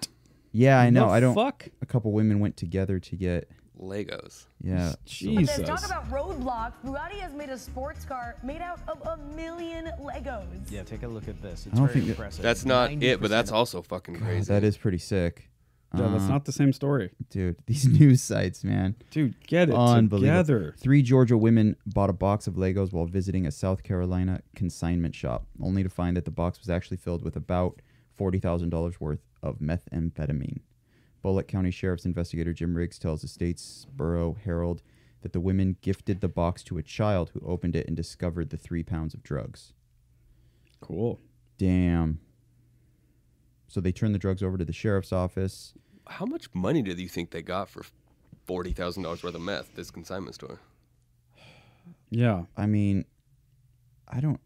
Yeah, I know. The I don't. fuck? A couple women went together to get Legos. Yeah. Jesus. But talk about roadblocks. Bugatti has made a sports car made out of 1 million Legos. Yeah, take a look at this. I It's don't very think impressive. That's not it, but that's also fucking crazy. That is pretty sick. Yeah, that's not the same story. Dude, these news sites, man. Dude, get it Unbelievable. together. 3 Georgia women bought a box of Legos while visiting a South Carolina consignment shop, only to find that the box was actually filled with about $40,000 worth of methamphetamine. Bullock County Sheriff's investigator Jim Riggs tells the Statesboro Herald that the women gifted the box to a child who opened it and discovered the 3 pounds of drugs. Cool. Damn. So they turned the drugs over to the sheriff's office. How much money do you think they got for $40,000 worth of meth? This consignment store. Yeah. I mean, I don't.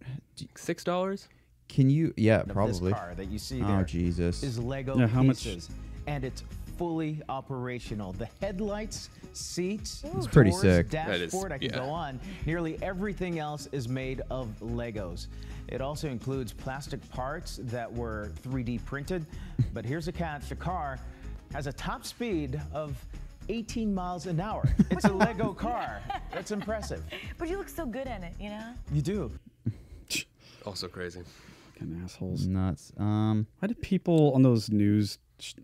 $6? Can you? Yeah, Of probably. This car that you see Oh, there Jesus. is Lego Yeah, how much- pieces, and it's fully operational. The headlights, seats, It's pretty doors, sick. That is- dashboard, I could yeah. go on. Nearly everything else is made of Legos. It also includes plastic parts that were 3D printed. But here's a catch: the car has a top speed of 18 miles an hour. It's a Lego car. That's impressive. But you look so good in it, you know? You do. Also crazy. Fucking assholes. Nuts. Why do people on those news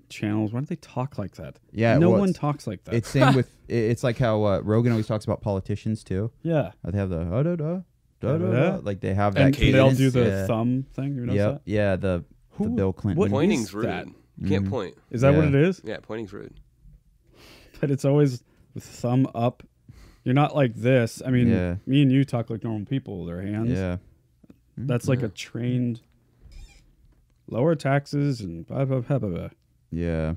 channels, why do they talk like that? Yeah, no well, one it's- talks like that. It's same with. It's like how Rogan always talks about politicians too. Yeah. They have the da-da-da. Like they have that. And they all do cadence. the Yeah. thumb thing. You know Yep. that? Yeah. The Bill Clinton. what Pointing's is rude. that? You can't point. Is that what Yeah. it is? Yeah, pointing's rude. But it's always with thumb up. You're not like this. I mean, Yeah. me and you talk like normal people with our hands. Yeah. That's like a trained lower taxes and blah, blah, blah, blah, blah. Yeah.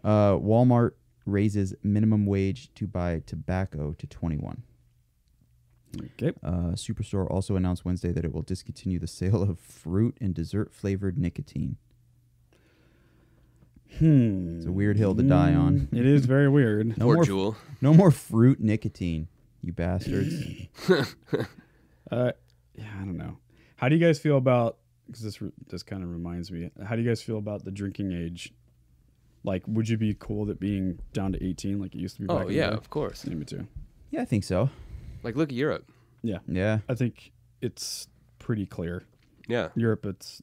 Walmart raises minimum wage to buy tobacco to 21. Okay. Superstore also announced Wednesday that it will discontinue the sale of fruit and dessert flavored nicotine. It's a weird hill to die on. It is very weird. No Poor more, Jewel. No more fruit nicotine, you bastards. Yeah, I don't know. How do you guys feel about? Because this kind of reminds me. How do you guys feel about the drinking age? Like, would you be cool with it being down to 18 like it used to be back in the yeah, day? of course. Yeah, me too. Yeah, I think so. Like, look at Europe. Yeah. Yeah. I think it's pretty clear. Yeah. Europe, it's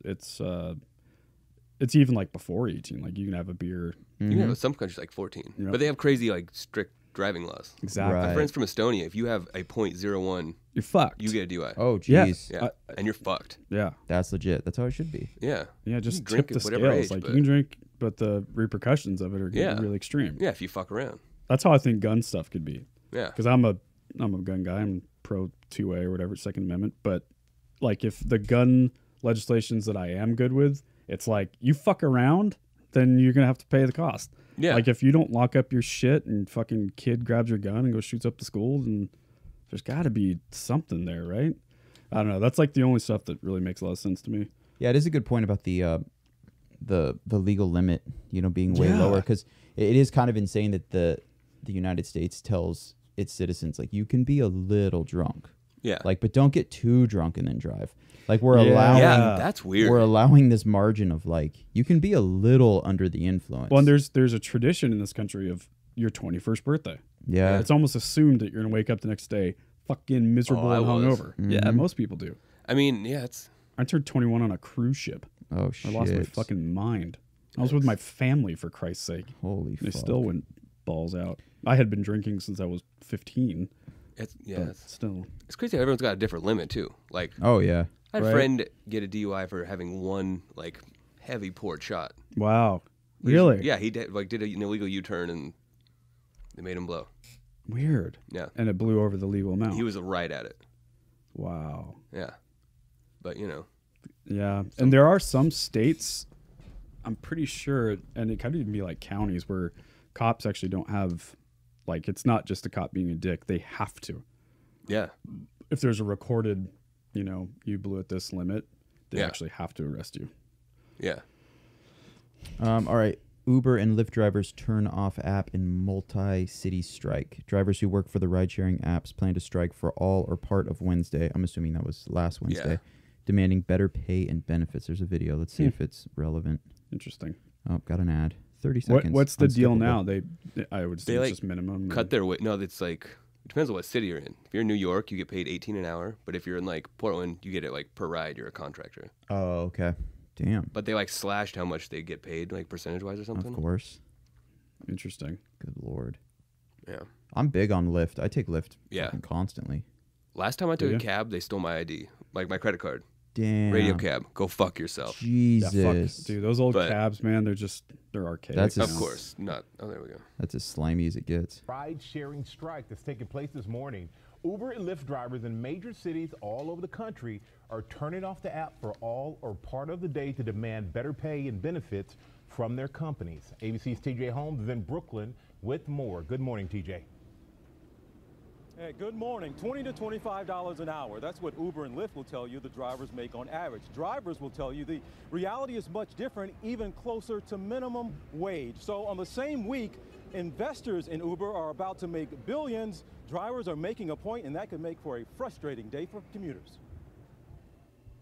even like before 18. Like you can have a beer. You know, some countries like 14, Yep. but they have crazy like strict driving laws. Exactly. My Right. friends from Estonia, if you have a .01, You're fucked. you get a DUI. Oh, Yeah. jeez. Yeah, and you're fucked. Yeah. That's legit. That's how it should be. Yeah. Yeah, You just can drink tip the at whatever scales. age, Like but- you can drink, but the repercussions of it are getting Yeah. really extreme. Yeah, if you fuck around. That's how I think gun stuff could be. Yeah. Because I'm a gun guy. I'm pro 2A or whatever, Second Amendment. But like if the gun legislations that I am good with, it's like you fuck around, then you're gonna have to pay the cost. Yeah. Like if you don't lock up your shit and fucking kid grabs your gun and goes shoots up the school, then there's got to be something there, right? I don't know. That's like the only stuff that really makes a lot of sense to me. Yeah, it is a good point about the legal limit, being way Yeah. lower, because it is kind of insane that the United States tells its citizens like you can be a little drunk, Yeah. like, but don't get too drunk and then drive. Like we're Yeah. allowing, Yeah, that's weird. We're allowing this margin of like you can be a little under the influence. Well, and there's a tradition in this country of your 21st birthday. Yeah. It's almost assumed that you're gonna wake up the next day fucking miserable Oh, I and was. hungover. Yeah, Mhm. most people do. I mean, yeah, it's I turned 21 on a cruise ship. Oh, I lost my shit. fucking mind. I was with my family, for Christ's sake. Holy They fuck. still went balls out. I had been drinking since I was 15. It's, but still. It's crazy how everyone's got a different limit too. Like, Oh, yeah. I had Right. a friend get a DUI for having one like heavy port shot. Wow. He was- Really? Yeah, he did an illegal U-turn and they made him blow. Weird. Yeah. And it blew over the legal amount. He was right at it. Wow. Yeah, but you know, Yeah. And there are some states, I'm pretty sure, and it could even be like counties where cops actually don't have, like, it's not just a cop being a dick. They have to. yeah, If there's a recorded, you blew at this limit, they Yeah. actually have to arrest you. yeah. All right. Uber and Lyft drivers turn off app in multi-city strike. Drivers who work for the ride-sharing apps plan to strike for all or part of Wednesday. I'm assuming that was last Wednesday. Yeah. Demanding better pay and benefits. There's a video. Let's see if it's relevant. Interesting. Oh, got an ad. 30 seconds. What's the deal Unskippable. now? I would They say like it's just minimum. cut their way. No, it's like it depends on what city you're in. If you're in New York, you get paid $18 an hour. But if you're in like Portland, you get it like per ride. You're a contractor. Oh, okay. Damn. But they like slashed how much they get paid, like percentage wise or something. Of course. Interesting. Good Lord. Yeah. I'm big on Lyft. I take Lyft Yeah. fucking constantly. Last time I took Yeah. a cab, they stole my ID, like my credit card. Damn. Radio cab. Go fuck yourself. Jesus. Yeah, fuck. Dude, those old But- cabs, man, they're archaic. That's Of a- course. Not. Oh, there we go. That's as slimy as it gets. Ride-sharing strike that's taking place this morning. Uber and Lyft drivers in major cities all over the country are turning off the app for all or part of the day to demand better pay and benefits from their companies. ABC's TJ Holmes is in Brooklyn with more. Good morning, TJ. Hey, good morning. $20 to $25 an hour. That's what Uber and Lyft will tell you the drivers make on average. Drivers will tell you the reality is much different, even closer to minimum wage. So on the same week, investors in Uber are about to make billions. Drivers are making a point, and that could make for a frustrating day for commuters.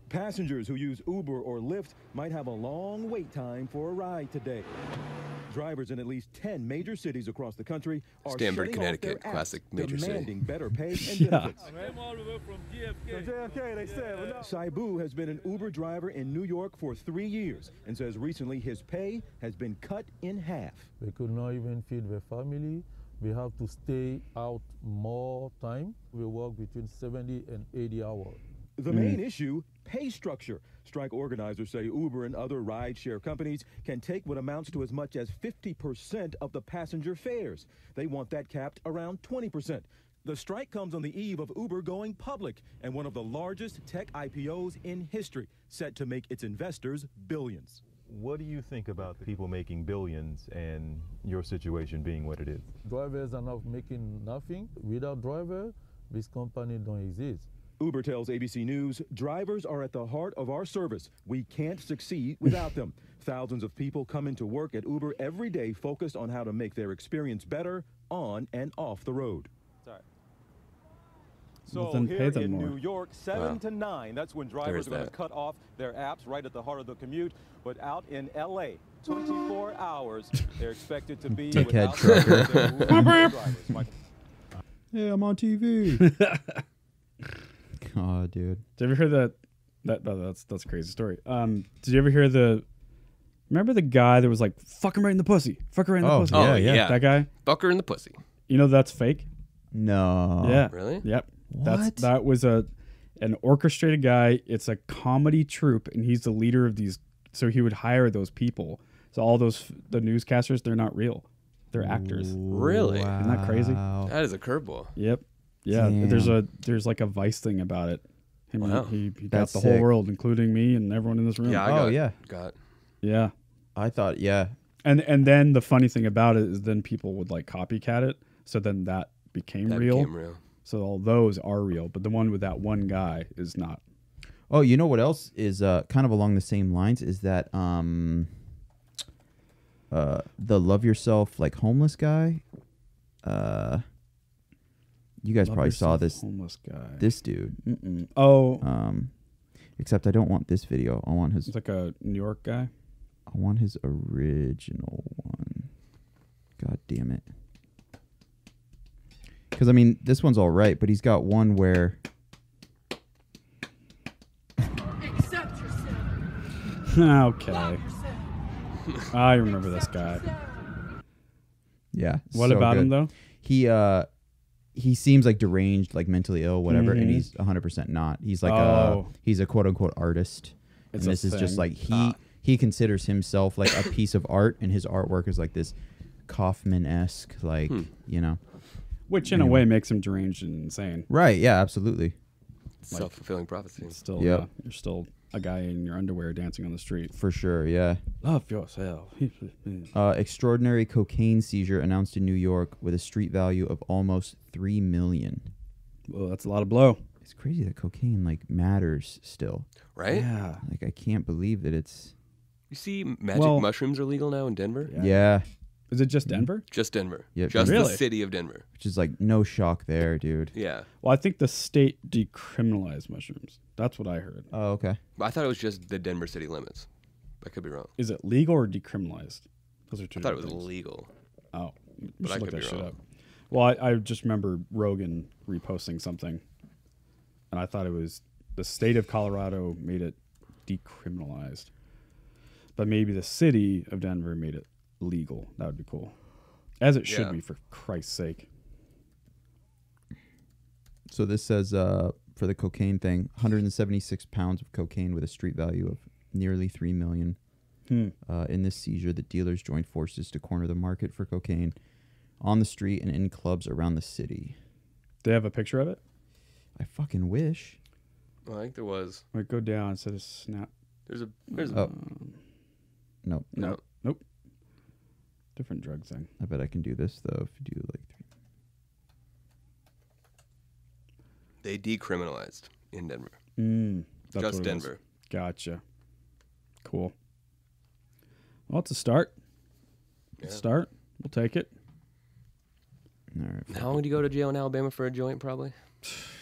Passengers who use Uber or Lyft might have a long wait time for a ride today. Drivers in at least 10 major cities across the country are Stamford, shutting off their Connecticut, apps, classic major city. demanding better pay and Yeah. benefits. JFK, they said. Saibu has been an Uber driver in New York for 3 years and says recently his pay has been cut in half. They could not even feed their family. We have to stay out more time. We work between 70 and 80 hours. The main issue, pay structure. Strike organizers say Uber and other ride-share companies can take what amounts to as much as 50% of the passenger fares. They want that capped around 20%. The strike comes on the eve of Uber going public and one of the largest tech IPOs in history, set to make its investors billions. What do you think about people making billions and your situation being what it is? Drivers are not making nothing. Without driver, this company don't exist. Uber tells ABC News, drivers are at the heart of our service. We can't succeed without them. Thousands of people come into work at Uber every day focused on how to make their experience better on and off the road. So Well, then pay here them in more. New York, 7 Wow. to 9, that's when drivers There's are going to that. cut off their apps right at the heart of the commute. But out in L.A., 24 hours, they're expected to be Dickhead without trucker. their Uber drivers. Michael. Hey, I'm on TV. Oh, dude. Did you ever hear that's a crazy story. Did you ever hear remember the guy that was like, fuck him right in the pussy. Fuck her right in the Oh, pussy. yeah, Oh yeah. yeah. That guy? Fuck her in the pussy. You know that's fake? No. Yeah. Really? Yep. What? That was an orchestrated guy. It's a comedy troupe, and he's the leader of these. So he would hire those people. So all the newscasters, they're not real. They're actors. Really? Isn't that crazy? Wow. That is a curveball. Yep. Yeah. Damn. There's like a Vice thing about it. Him, Wow. he got That's the whole sick. world, including me and everyone in this room. Yeah, I Oh, got, yeah. got. Yeah. I thought, yeah. And then the funny thing about it is then people would like copycat it. So then that became That real. became real. So all those are real, but the one with that one guy is not. Oh, you know what else is kind of along the same lines is that the Love Yourself like homeless guy. You guys Love probably saw Yourself this. homeless guy. This dude. Mm-mm. Oh, Except I don't want this video. I want his. it's like a New York guy. I want his original one. God damn it. Because I mean, this one's all right, but he's got one where. Accept yourself. Okay. I remember this guy. Yeah. What so about good. him though? He seems like deranged, like mentally ill, whatever, and Mhm. he's 100% not. He's like he's a quote unquote artist. It's and a this is just thing. like he considers himself like a piece of art, and his artwork is like this Kaufman-esque, like you know. Which in a way makes him deranged and insane. Right, yeah, absolutely. Self-fulfilling prophecy. Still, Yep. you're still a guy in your underwear dancing on the street. For sure, yeah. Love yourself. Extraordinary cocaine seizure announced in New York with a street value of almost $3 million. Well, that's a lot of blow. It's crazy that cocaine like matters still. Right? Yeah. Like I can't believe that it's. You see, magic mushrooms are legal now in Denver. Yeah. Is it just Denver? Just Denver. Yeah, Just really? the city of Denver. Which is like no shock there, dude. Yeah. Well, I think the state decriminalized mushrooms. That's what I heard. Oh, okay. But I thought it was just the Denver city limits. I could be wrong. Is it legal or decriminalized? Those are two. I thought it was different things. legal. Oh, we But should I look could that be shit wrong. up. Well, I just remember Rogan reposting something, and I thought it was the state of Colorado made it decriminalized, but maybe the city of Denver made it legal. That would be cool, as it should Yeah. be, for Christ's sake. So this says for the cocaine thing, 176 pounds of cocaine with a street value of nearly $3 million. In this seizure, the dealers joined forces to corner the market for cocaine on the street and in clubs around the city. They have a picture of it? I fucking wish. I think there was. Wait, go down instead of snap. There's a. Nope. Nope. Different drug thing. I bet I can do this though. If you do like They decriminalized in Denver. That's Just what it is. Denver. Gotcha. Cool. Well, it's a start. It's a start. We'll take it. All right. How long do you go to jail in Alabama for a joint? Probably.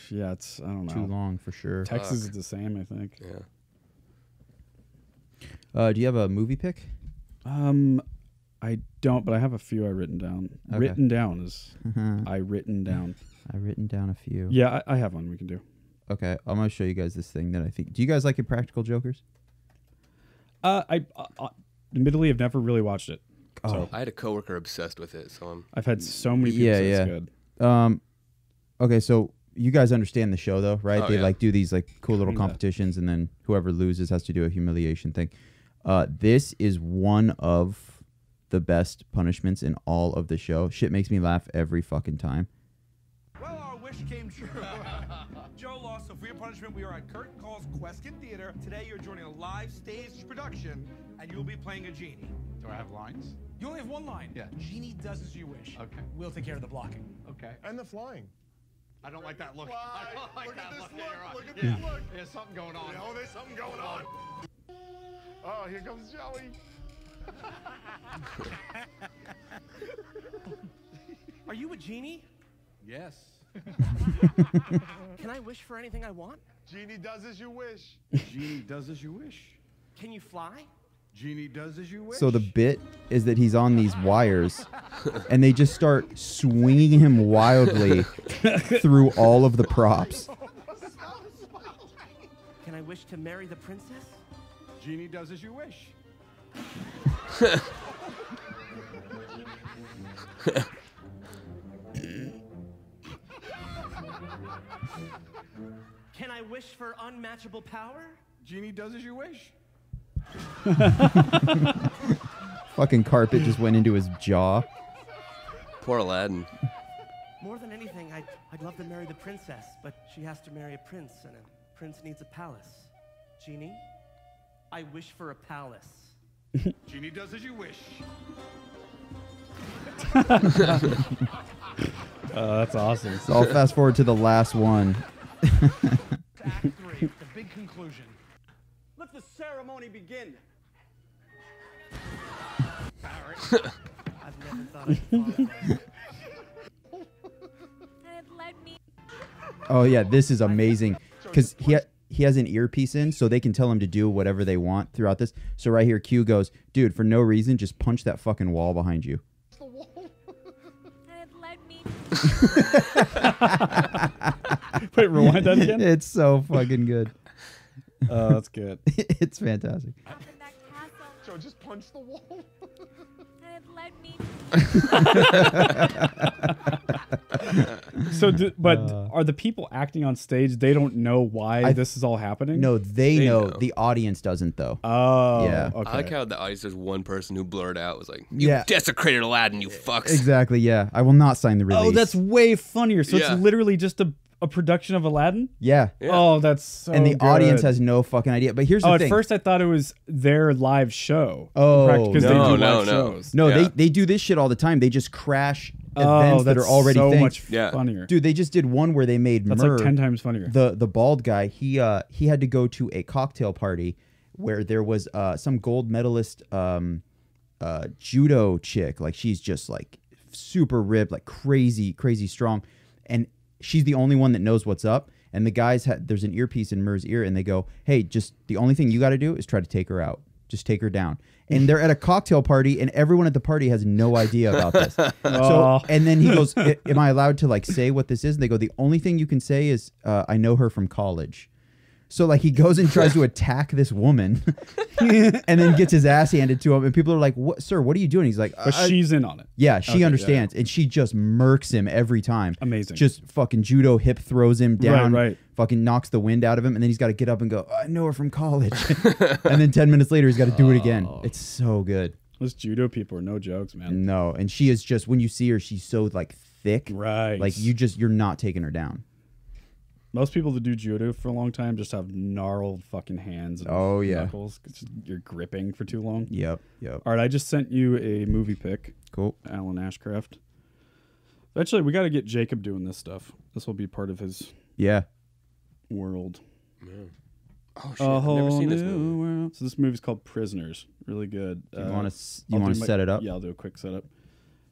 Yeah, it's I don't know. Too long for sure. Texas is the same, I think. Yeah. Do you have a movie pick? I don't, but I have a few I written down. Okay. Written down is I written down. I've written down a few. Yeah, I have one we can do. Okay, I'm gonna show you guys this thing that I think. Do you guys like Impractical Jokers? I admittedly have never really watched it. So I had a coworker obsessed with it, so I've had so many people say it's good. Okay, so you guys understand the show though, right? Oh, They yeah. like do these like cool little Kinda. competitions, and then whoever loses has to do a humiliation thing. This is one of the best punishments in all of the show. Shit makes me laugh every fucking time. Well, our wish came true. Joe lost, so for your punishment, we are at Curtain Call's Queskin Theater. Today, you're joining a live stage production, and you'll be playing a genie. Do I have lines? You only have one line. Yeah. Genie does as you wish. Okay. We'll take care of the blocking. Okay. And the flying. I don't like that look. I don't like Look that at this look. look. Yeah, you're right. Look at Yeah. this look. There's something going on. Oh, there's something going on. Oh, here comes Joey. Are you a genie? Yes. Can I wish for anything I want? Genie does as you wish. Genie does as you wish. Can you fly? Genie does as you wish. So the bit is that he's on these wires, and they just start swinging him wildly through all of the props. Can I wish to marry the princess? Genie does as you wish. Can I wish for unmatchable power? Genie does as you wish. Fucking carpet just went into his jaw. Poor Aladdin. More than anything, I'd love to marry the princess, but she has to marry a prince, and a prince needs a palace. Genie, I wish for a palace. Genie does as you wish. That's awesome. So I'll fast forward to the last one. Act 3, the big conclusion. Let the ceremony begin. Barrett. I've never thought I'd fall in love. Oh yeah, this is amazing because he has an earpiece in, so they can tell him to do whatever they want throughout this. So right here, Q goes, dude, for no reason, just punch that fucking wall behind you. Wait, rewind that again? It's so fucking good. Oh, that's good. It's fantastic. Joe, just punch the wall. And let me. So, but are the people acting on stage? They don't know why this is all happening. No, they know. The audience doesn't, though. Oh, yeah. I like how the audience, there's one person who blurred out, was like, "You Yeah. desecrated Aladdin, you fucks." Exactly. Yeah, I will not sign the release. Oh, that's way funnier. So Yeah. it's literally just a production of Aladdin. Yeah. Oh, that's so. And the audience good. has no fucking idea. But here's the Oh, thing. at first I thought it was their live show. Oh, because they do live shows. No, Yeah. they do this shit all the time. They just crash events that are that's already so things. much funnier. Dude, they just did one where they made That's Murr, like 10 times funnier. The bald guy, he had to go to a cocktail party where there was some gold medalist judo chick. Like she's just like super ripped, like crazy strong. And she's the only one that knows what's up. And the guys there's an earpiece in Murr's ear, and they go, "Hey, just the only thing you got to do is try to take her out. Just take her down." And they're at a cocktail party, and everyone at the party has no idea about this. So, and then he goes, "Am I allowed to like say what this is?" And they go, "The only thing you can say is I know her from college." So like he goes and tries to attack this woman, and then gets his ass handed to him, and people are like, "What, sir? What are you doing?" He's like, But she's in on it. Yeah, she Okay, understands, and she just murks him every time. Amazing. Just fucking judo hip throws him down, Right. fucking knocks the wind out of him, and then he's got to get up and go, "I know her from college," and then 10 minutes later he's got to do it again. It's so good. Those judo people are no jokes, man. No, and she is just, when you see her, she's so like thick, right? Like you're not taking her down. Most people that do judo for a long time just have gnarled fucking hands. And Oh, yeah. knuckles. You're gripping for too long. Yep. All right, I just sent you a movie pick. Cool. Alan Ashcraft. Eventually, we got to get Jacob doing this stuff. This will be part of his world. Oh shit! I've never seen this movie. World. So this movie's called Prisoners. Really good. Do you wanna I'll do set it up? Yeah, I'll do a quick setup.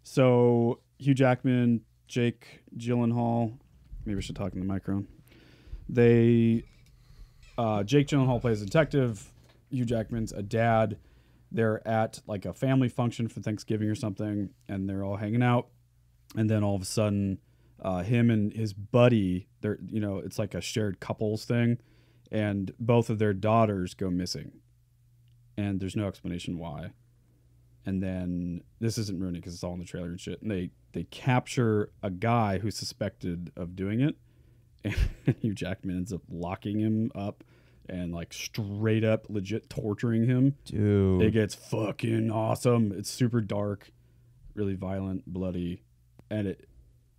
So Hugh Jackman, Jake Gyllenhaal. Maybe I should talk in the microphone. Jake Gyllenhaal plays a detective. Hugh Jackman's a dad. They're at like a family function for Thanksgiving or something, and they're all hanging out. And then all of a sudden, him and his buddy, it's like a shared couples thing, and both of their daughters go missing, and there's no explanation why. And then this isn't ruining because it's all in the trailer and shit. And they capture a guy who's suspected of doing it. And Hugh Jackman ends up locking him up and like straight up legit torturing him. Dude. It gets fucking awesome. It's super dark, really violent, bloody. And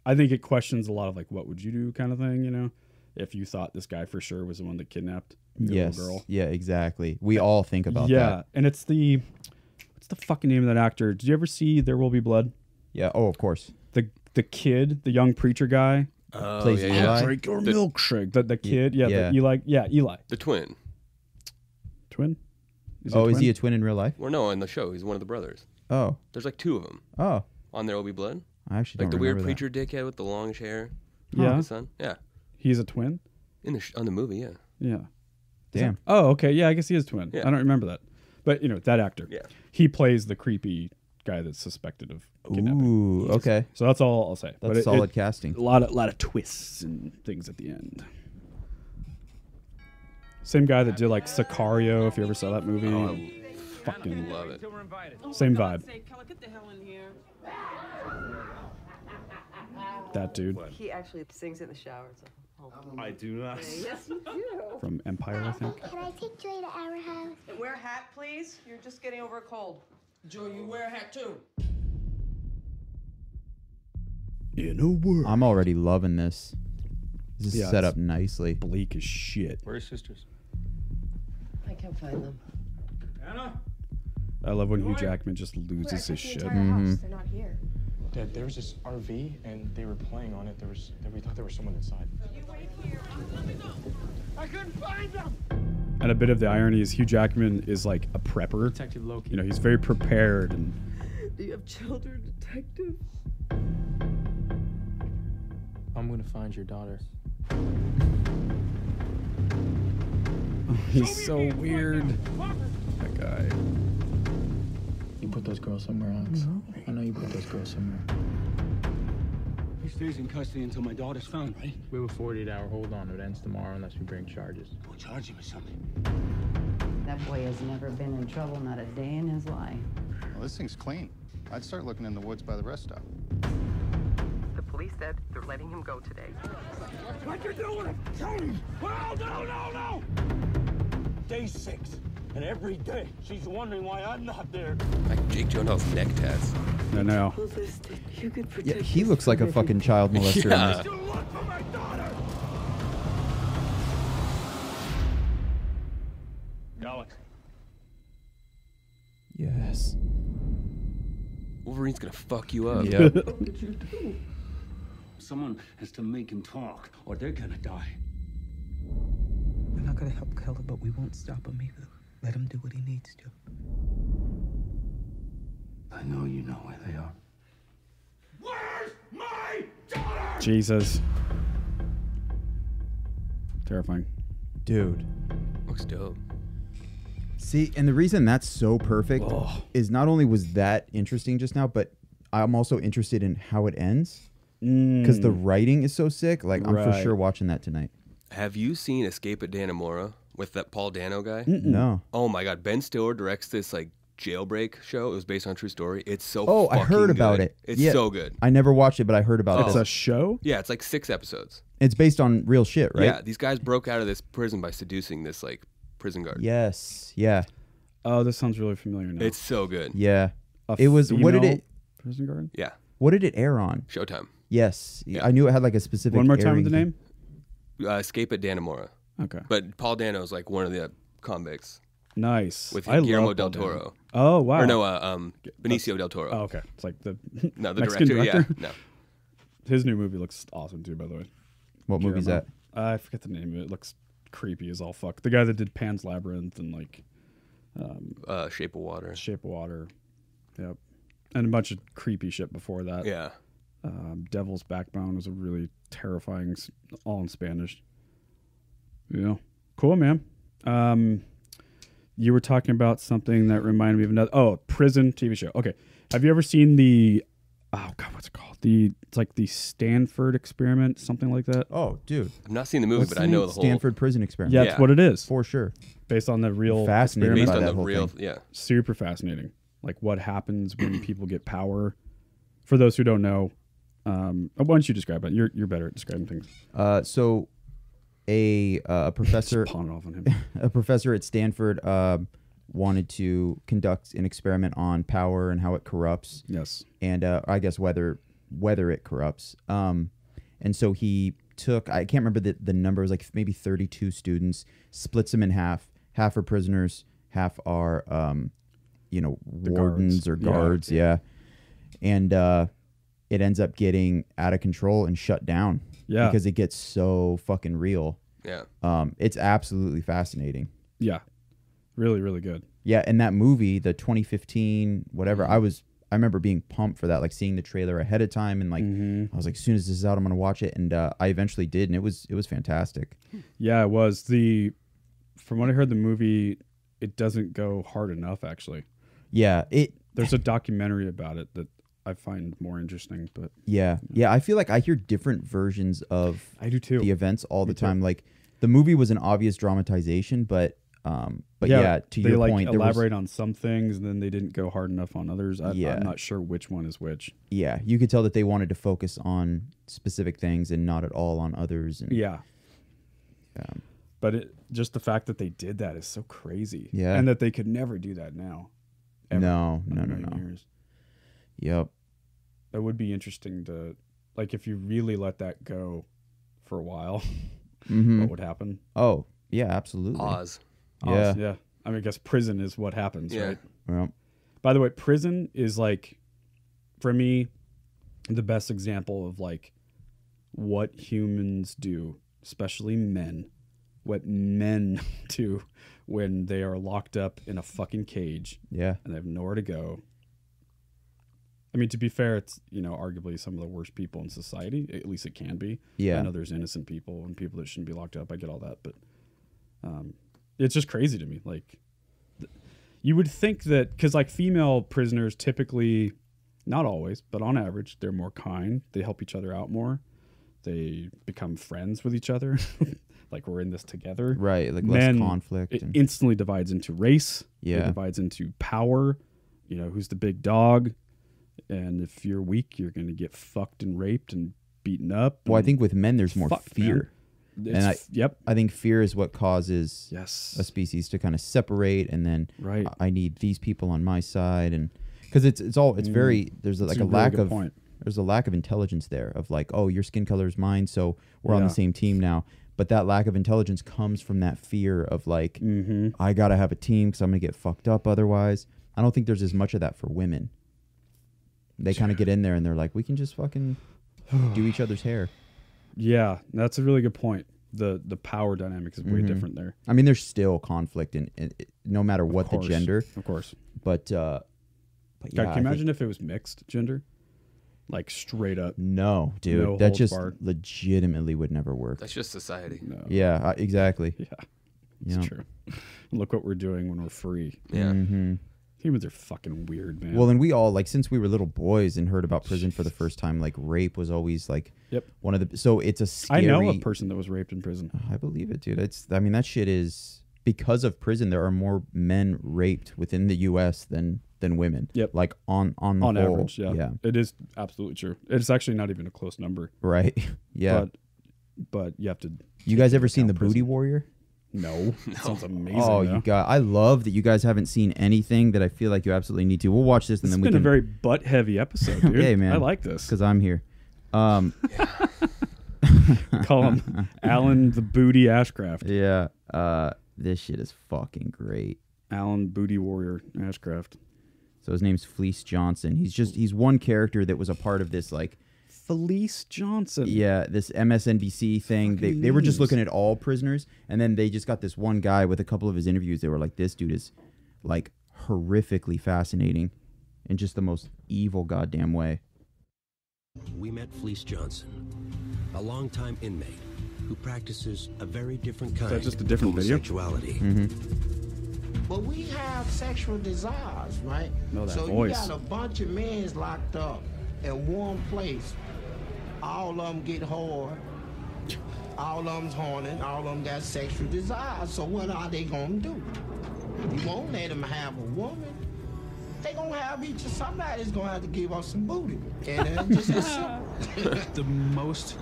I think it questions a lot of like, what would you do kind of thing, you know? If you thought this guy for sure was the one that kidnapped your little girl. Yeah, exactly. We all think about that. Yeah. And it's what's the fucking name of that actor? Did you ever see There Will Be Blood? Yeah. Oh, of course. The kid, the young preacher guy. Plays Eli. Drink your milkshake. The kid, Eli. The twin. Twin? Is he a twin in real life? Well, no, in the show, he's one of the brothers. Oh. There's like two of them. Oh. On There Will Be Blood. I actually like don't the weird remember preacher dickhead with the longish hair. Yeah. His son. Yeah. He's a twin? On the movie, yeah. Yeah. Damn. Oh, okay. Yeah, I guess he is twin. Yeah. I don't remember that. But, that actor. Yeah. He plays the creepy guy that's suspected of kidnapping. Ooh, okay. So that's all I'll say. That's solid casting. A lot of twists and things at the end. Same guy that did like Sicario, if you ever saw that movie. Fucking love it. Same vibe. That dude. He actually sings in the shower. I do not. Yes, you do. From Empire, I think. Can I take Joy to our house? And wear a hat, please. You're just getting over a cold. Joy, you wear a hat too. In a world. I'm already loving this. This is set up nicely. Bleak as shit. Where are his sisters? I can't find them. Anna? I love when Hugh Jackman just loses his shit. They're not here. Dad, there was this RV and they were playing on it. We thought there was someone inside. I couldn't find them. And a bit of the irony is Hugh Jackman is like a prepper. Detective Loki. He's very prepared and. Do you have children, detective? I'm gonna find your daughter. He's so weird. That guy. You put those girls somewhere else. I know you put those girls somewhere. He stays in custody until my daughter's found, right? We have a 48-hour hold on. It ends tomorrow unless we bring charges. We'll charge him with something. That boy has never been in trouble, not a day in his life. Well, this thing's clean. I'd start looking in the woods by the rest stop. The police said they're letting him go today. What you doing? Tony! Oh, no! Day 6, and every day she's wondering why I'm not there. Like Jake Gyllenhaal's neck tats. I know. Yeah, he looks like a fucking child molester Yeah. in this. Alex. Yes. Wolverine's gonna fuck you up. Yeah. What did you do? Someone has to make him talk, or they're gonna die. We're not gonna help Keller, but we won't stop him either. Let him do what he needs to. I know you know where they are. Where's my daughter? Jesus. Terrifying. Dude. Looks dope. See, and the reason that's so perfect is not only was that interesting just now, but I'm also interested in how it ends. Because the writing is so sick. Like, I'm for sure watching that tonight. Have you seen Escape at Dannemora with that Paul Dano guy? No. Oh my God, Ben Stiller directs this like jailbreak show. It was based on a true story. It's so Oh, I heard fucking about good. it. It's Yeah, so good. I never watched it, but I heard about It's it. a show? Yeah, it's like 6 episodes. It's based on real shit, right? Yeah, these guys broke out of this prison by seducing this like prison guard. Yes. Yeah. Oh, this sounds really familiar now. It's so good. Yeah. A It was. What did female it? Prison guard? Yeah. What did it air on? Showtime. Yes. Yeah. I knew it had like a specific. One more time airing with the name? Escape at Dannemora. Okay. But Paul Dano's like one of the convicts. Nice. With I Guillermo love del Paul Dano. Toro. Oh, wow. Or no, Benicio del Toro. Oh, okay. It's like the No, the Mexican director. Yeah, no. His new movie looks awesome too, by the way. What movie's Guillermo. that? I forget the name of it. It looks creepy as all fuck. The guy that did Pan's Labyrinth and like Shape of Water. Shape of Water. Yep. And a bunch of creepy shit before that. Yeah. Devil's Backbone was a really terrifying, all in Spanish. Yeah. Cool, man. You were talking about something that reminded me of another. Oh, prison TV show. Okay. Have you ever seen the? Oh God, what's it called? It's like the Stanford Experiment, something like that. Oh, dude. I've not seen the movie, What's but I know the whole Stanford Prison Experiment. Yeah, that's what it is. For sure. Based on the real Fascinating experiment. by Based on that the whole real, thing. yeah. Super fascinating. Like what happens when people get power. For those who don't know, why don't you describe it? You're better at describing things. So, a professor, Just pawn it off on him. a professor at Stanford, wanted to conduct an experiment on power and how it corrupts. Yes. And I guess whether it corrupts. And so he took, I can't remember the number, it was like maybe 32 students, splits them in half. Half are prisoners, half are, wardens guards. or guards. Yeah. And it ends up getting out of control and shut down. Yeah. Because it gets so fucking real. Yeah. It's absolutely fascinating. Yeah. Really, really good. Yeah, and that movie, the 2015 whatever, I remember being pumped for that, like seeing the trailer ahead of time, and like I was like, as soon as this is out, I'm gonna watch it, and I eventually did, and it was fantastic. Yeah, it was. From what I heard, the movie, it doesn't go hard enough, actually. Yeah, there's a documentary about it that I find more interesting, but yeah, I feel like I hear different versions of I do too. the events all the Me too. time. Like the movie was an obvious dramatization, but yeah, to they your like point, elaborate on some things, and then they didn't go hard enough on others. I'm not sure which one is which. Yeah, you could tell that they wanted to focus on specific things and not at all on others. And, Yeah. But just the fact that they did that is so crazy. Yeah. And that they could never do that now. Ever. No. In a million years. Yep. It would be interesting to, like, if you really let that go for a while, what would happen? Oh, yeah, absolutely. Oz. Yeah. Yeah. I mean, I guess prison is what happens, Yeah. right? Well, by the way, prison is like, for me, the best example of like what humans do, especially men, what men do when they are locked up in a fucking cage. Yeah. And they have nowhere to go. I mean, to be fair, it's, arguably some of the worst people in society. At least it can be. Yeah. I know there's innocent people and people that shouldn't be locked up. I get all that. But it's just crazy to me. Like, you would think that, because like female prisoners typically, not always, but on average, they're more kind. They help each other out more. They become friends with each other. like we're in this together. Right, like less conflict It and- instantly divides into race. Yeah. It divides into power. You know, who's the big dog? And if you're weak, you're going to get fucked and raped and beaten up. Well, I and think with men, there's more fucked, fear. man. And Yep. I think fear is what causes Yes. a species to kind of separate, and then Right. I need these people on my side, and because it's very there's That's like a a really lack good of point. there's a lack of intelligence there of like, oh, your skin color is mine, so we're on Yeah. the same team now. But that lack of intelligence comes from that fear of like, I gotta have a team because I'm gonna get fucked up otherwise. I don't think there's as much of that for women. They kind of get in there and they're like, we can just fucking do each other's hair. Yeah, that's a really good point. The power dynamic is way Mhm. different there. I mean, there's still conflict in no matter what the course, gender, of course. But God, yeah, can you imagine if it was mixed gender? Like straight up. No, dude, No that holds just barred. legitimately would never work. That's just society. No. Yeah, exactly. Yeah, Yeah. it's true. Look what we're doing when we're free. Yeah. Mhm. Humans are fucking weird, man. Well, and we all like since we were little boys and heard about prison for the first time, like rape was always like one of the. So it's a I scary. know a person that was raped in prison. I believe it, dude. I mean, that shit is because of prison. There are more men raped within the U.S. than women. Yep. Like on the On whole, average, yeah. yeah. It is absolutely true. It's actually not even a close number. Right. Yeah. But you have to. You guys ever seen the Booty Warrior? No. That sounds amazing. Oh, though. you got! I love that you guys haven't seen anything that I feel like you absolutely need to. We'll watch this and It's then been we can. a very butt heavy episode, dude. Hey, man, I like this. because I'm here. Call him Alan the Booty Ashcraft. Yeah. This shit is fucking great. Alan Booty Warrior Ashcraft. So his name's Fleece Johnson. He's one character that was a part of this like. Fleece Johnson. Yeah, this MSNBC thing. They were just names. looking at all prisoners, and then they just got this one guy with a couple of his interviews. They were like, "This dude is like horrifically fascinating, in just the most evil goddamn way." We met Fleece Johnson, a longtime inmate who practices a very different kind that just a different of video? homosexuality. But we have sexual desires, right? No, that so voice. you got a bunch of men locked up in one place. All of them get hard. All of them's horny. All of them got sexual desires. So what are they gonna do? You won't let them have a woman. They gonna have each. Somebody's gonna have to give us some booty. And just as simple. The most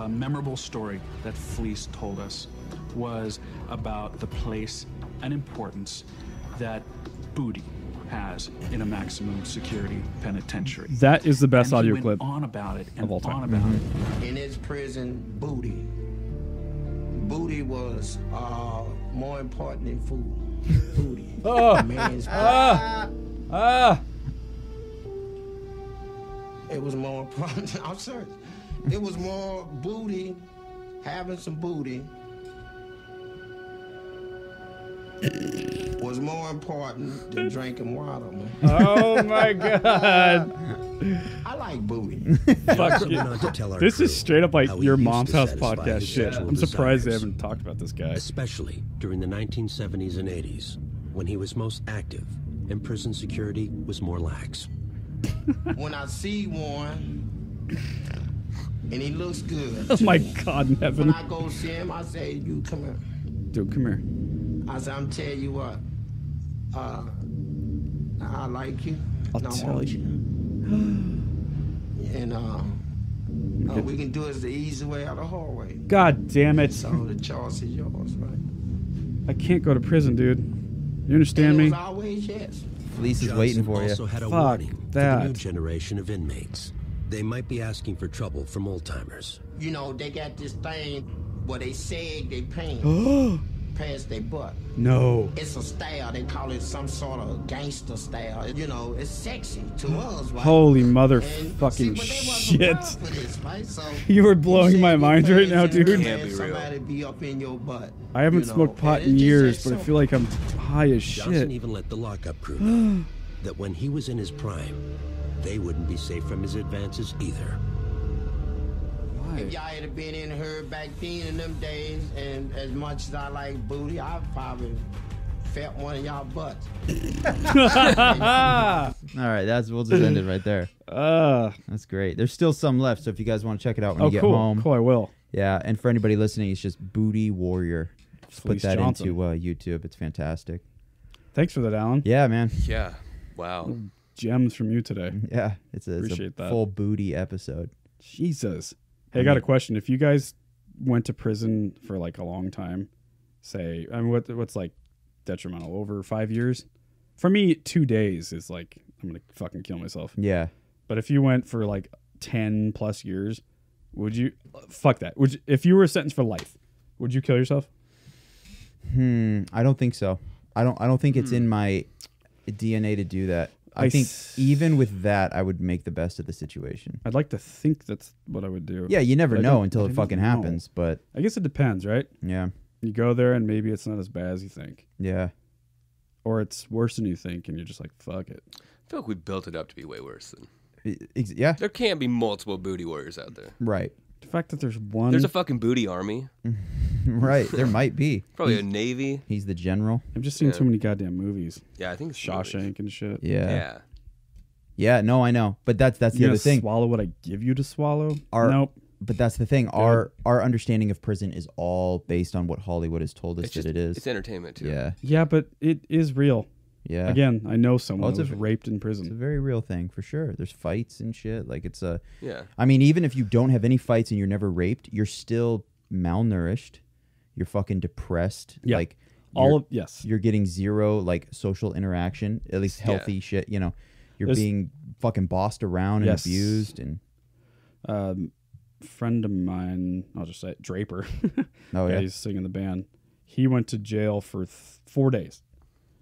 memorable story that Fleece told us was about the place and importance that booty has in a maximum security penitentiary. That is the best And he audio went clip on about it and of all time. on about it. In his prison, booty. Booty was more important than food. Booty. Oh. Man's It was more important. I'm serious. It was more booty, having some booty was more important than drinking water, man. Oh my god. I like booty. Fuck went on to tell our This crew is straight up like how he your used mom's to house satisfy podcast his shit. sexual I'm surprised they desires, haven't talked about this guy. especially during the 1970s and 80s, when he was most active and prison security was more lax. When I see one and he looks good. Oh my God in heaven. When I go see him, I say, you come here. Dude, come here. I say, I'm telling you what. I like you. I'll and I tell want you. And we can do it the easy way or the hard way. God damn it. So the choice is yours, right? I can't go to prison, dude. You understand And it me? was always yes. Fleece is waiting for you. also had a Fuck warning for the new that. generation of inmates. They might be asking for trouble from old-timers. You know, they got this thing where they sag their pain past their butt. No. It's a style. They call it some sort of gangster style. You know, it's sexy to us, right? Holy And motherfucking see, but they wasn't shit. proud for this, right? So You are blowing my mind right now, dude. Somebody be up in your butt. I haven't you know, smoked pot and in it's just years, that but I feel like I'm high as Johnson shit. even let the lockup crew know that when he was in his prime, they wouldn't be safe from his advances either. If y'all had been in her back then in them days, and as much as I like booty, I probably felt one of y'all butts. All right, we'll just end it right there. That's great. There's still some left, so if you guys want to check it out when you get cool. home, Cool, I will. Yeah, and for anybody listening, it's just Booty Warrior. Just put Felice that Johnson. into YouTube. It's fantastic. Thanks for that, Alan. Yeah, man. Yeah. Wow. Gems from you today. Yeah, it's a Appreciate that. full booty episode. Jesus. Hey, I got a question. If you guys went to prison for like a long time, say, I mean, what's like detrimental, over 5 years? For me, 2 days is like, I'm going to fucking kill myself. Yeah. But if you went for like 10 plus years, would you, fuck that. Would you, if you were sentenced for life, would you kill yourself? I don't think so. I don't think it's in my DNA to do that. I think even with that, I would make the best of the situation. I'd like to think that's what I would do. Yeah, you never But I know don't- until I it don't fucking know. happens, but I guess it depends, right? Yeah. You go there and maybe it's not as bad as you think. Yeah. Or it's worse than you think and you're just like, fuck it. I feel like we built it up to be way worse than. Yeah. There can't be multiple booty warriors out there. Right. The fact that there's one. There's a fucking booty army. Right. There might be. Probably a navy. He's the general. I've just seen Yeah. too many goddamn movies. Yeah, I think it's Shawshank and shit. Yeah. Yeah. Yeah, no, I know. But that's the You other gonna thing. swallow what I give you to swallow? Nope. But that's the thing. Our understanding of prison is all based on what Hollywood has told us It's that just- it is. it's entertainment, too. Yeah. Yeah, but it is real. Yeah. Again, I know someone it's that was a- raped in It's a prison. very real thing for sure. There's fights and shit. Like it's a. Yeah. I mean, even if you don't have any fights and you're never raped, you're still malnourished. You're fucking depressed. Yeah. Like All you're- of- yes. You're getting zero like social interaction. At least Yeah. healthy shit. You know, you're There's- being fucking bossed around Yes. and abused and. Friend of mine, I'll just say it, Draper. Oh, yeah? He's singing the band. He went to jail for 4 days,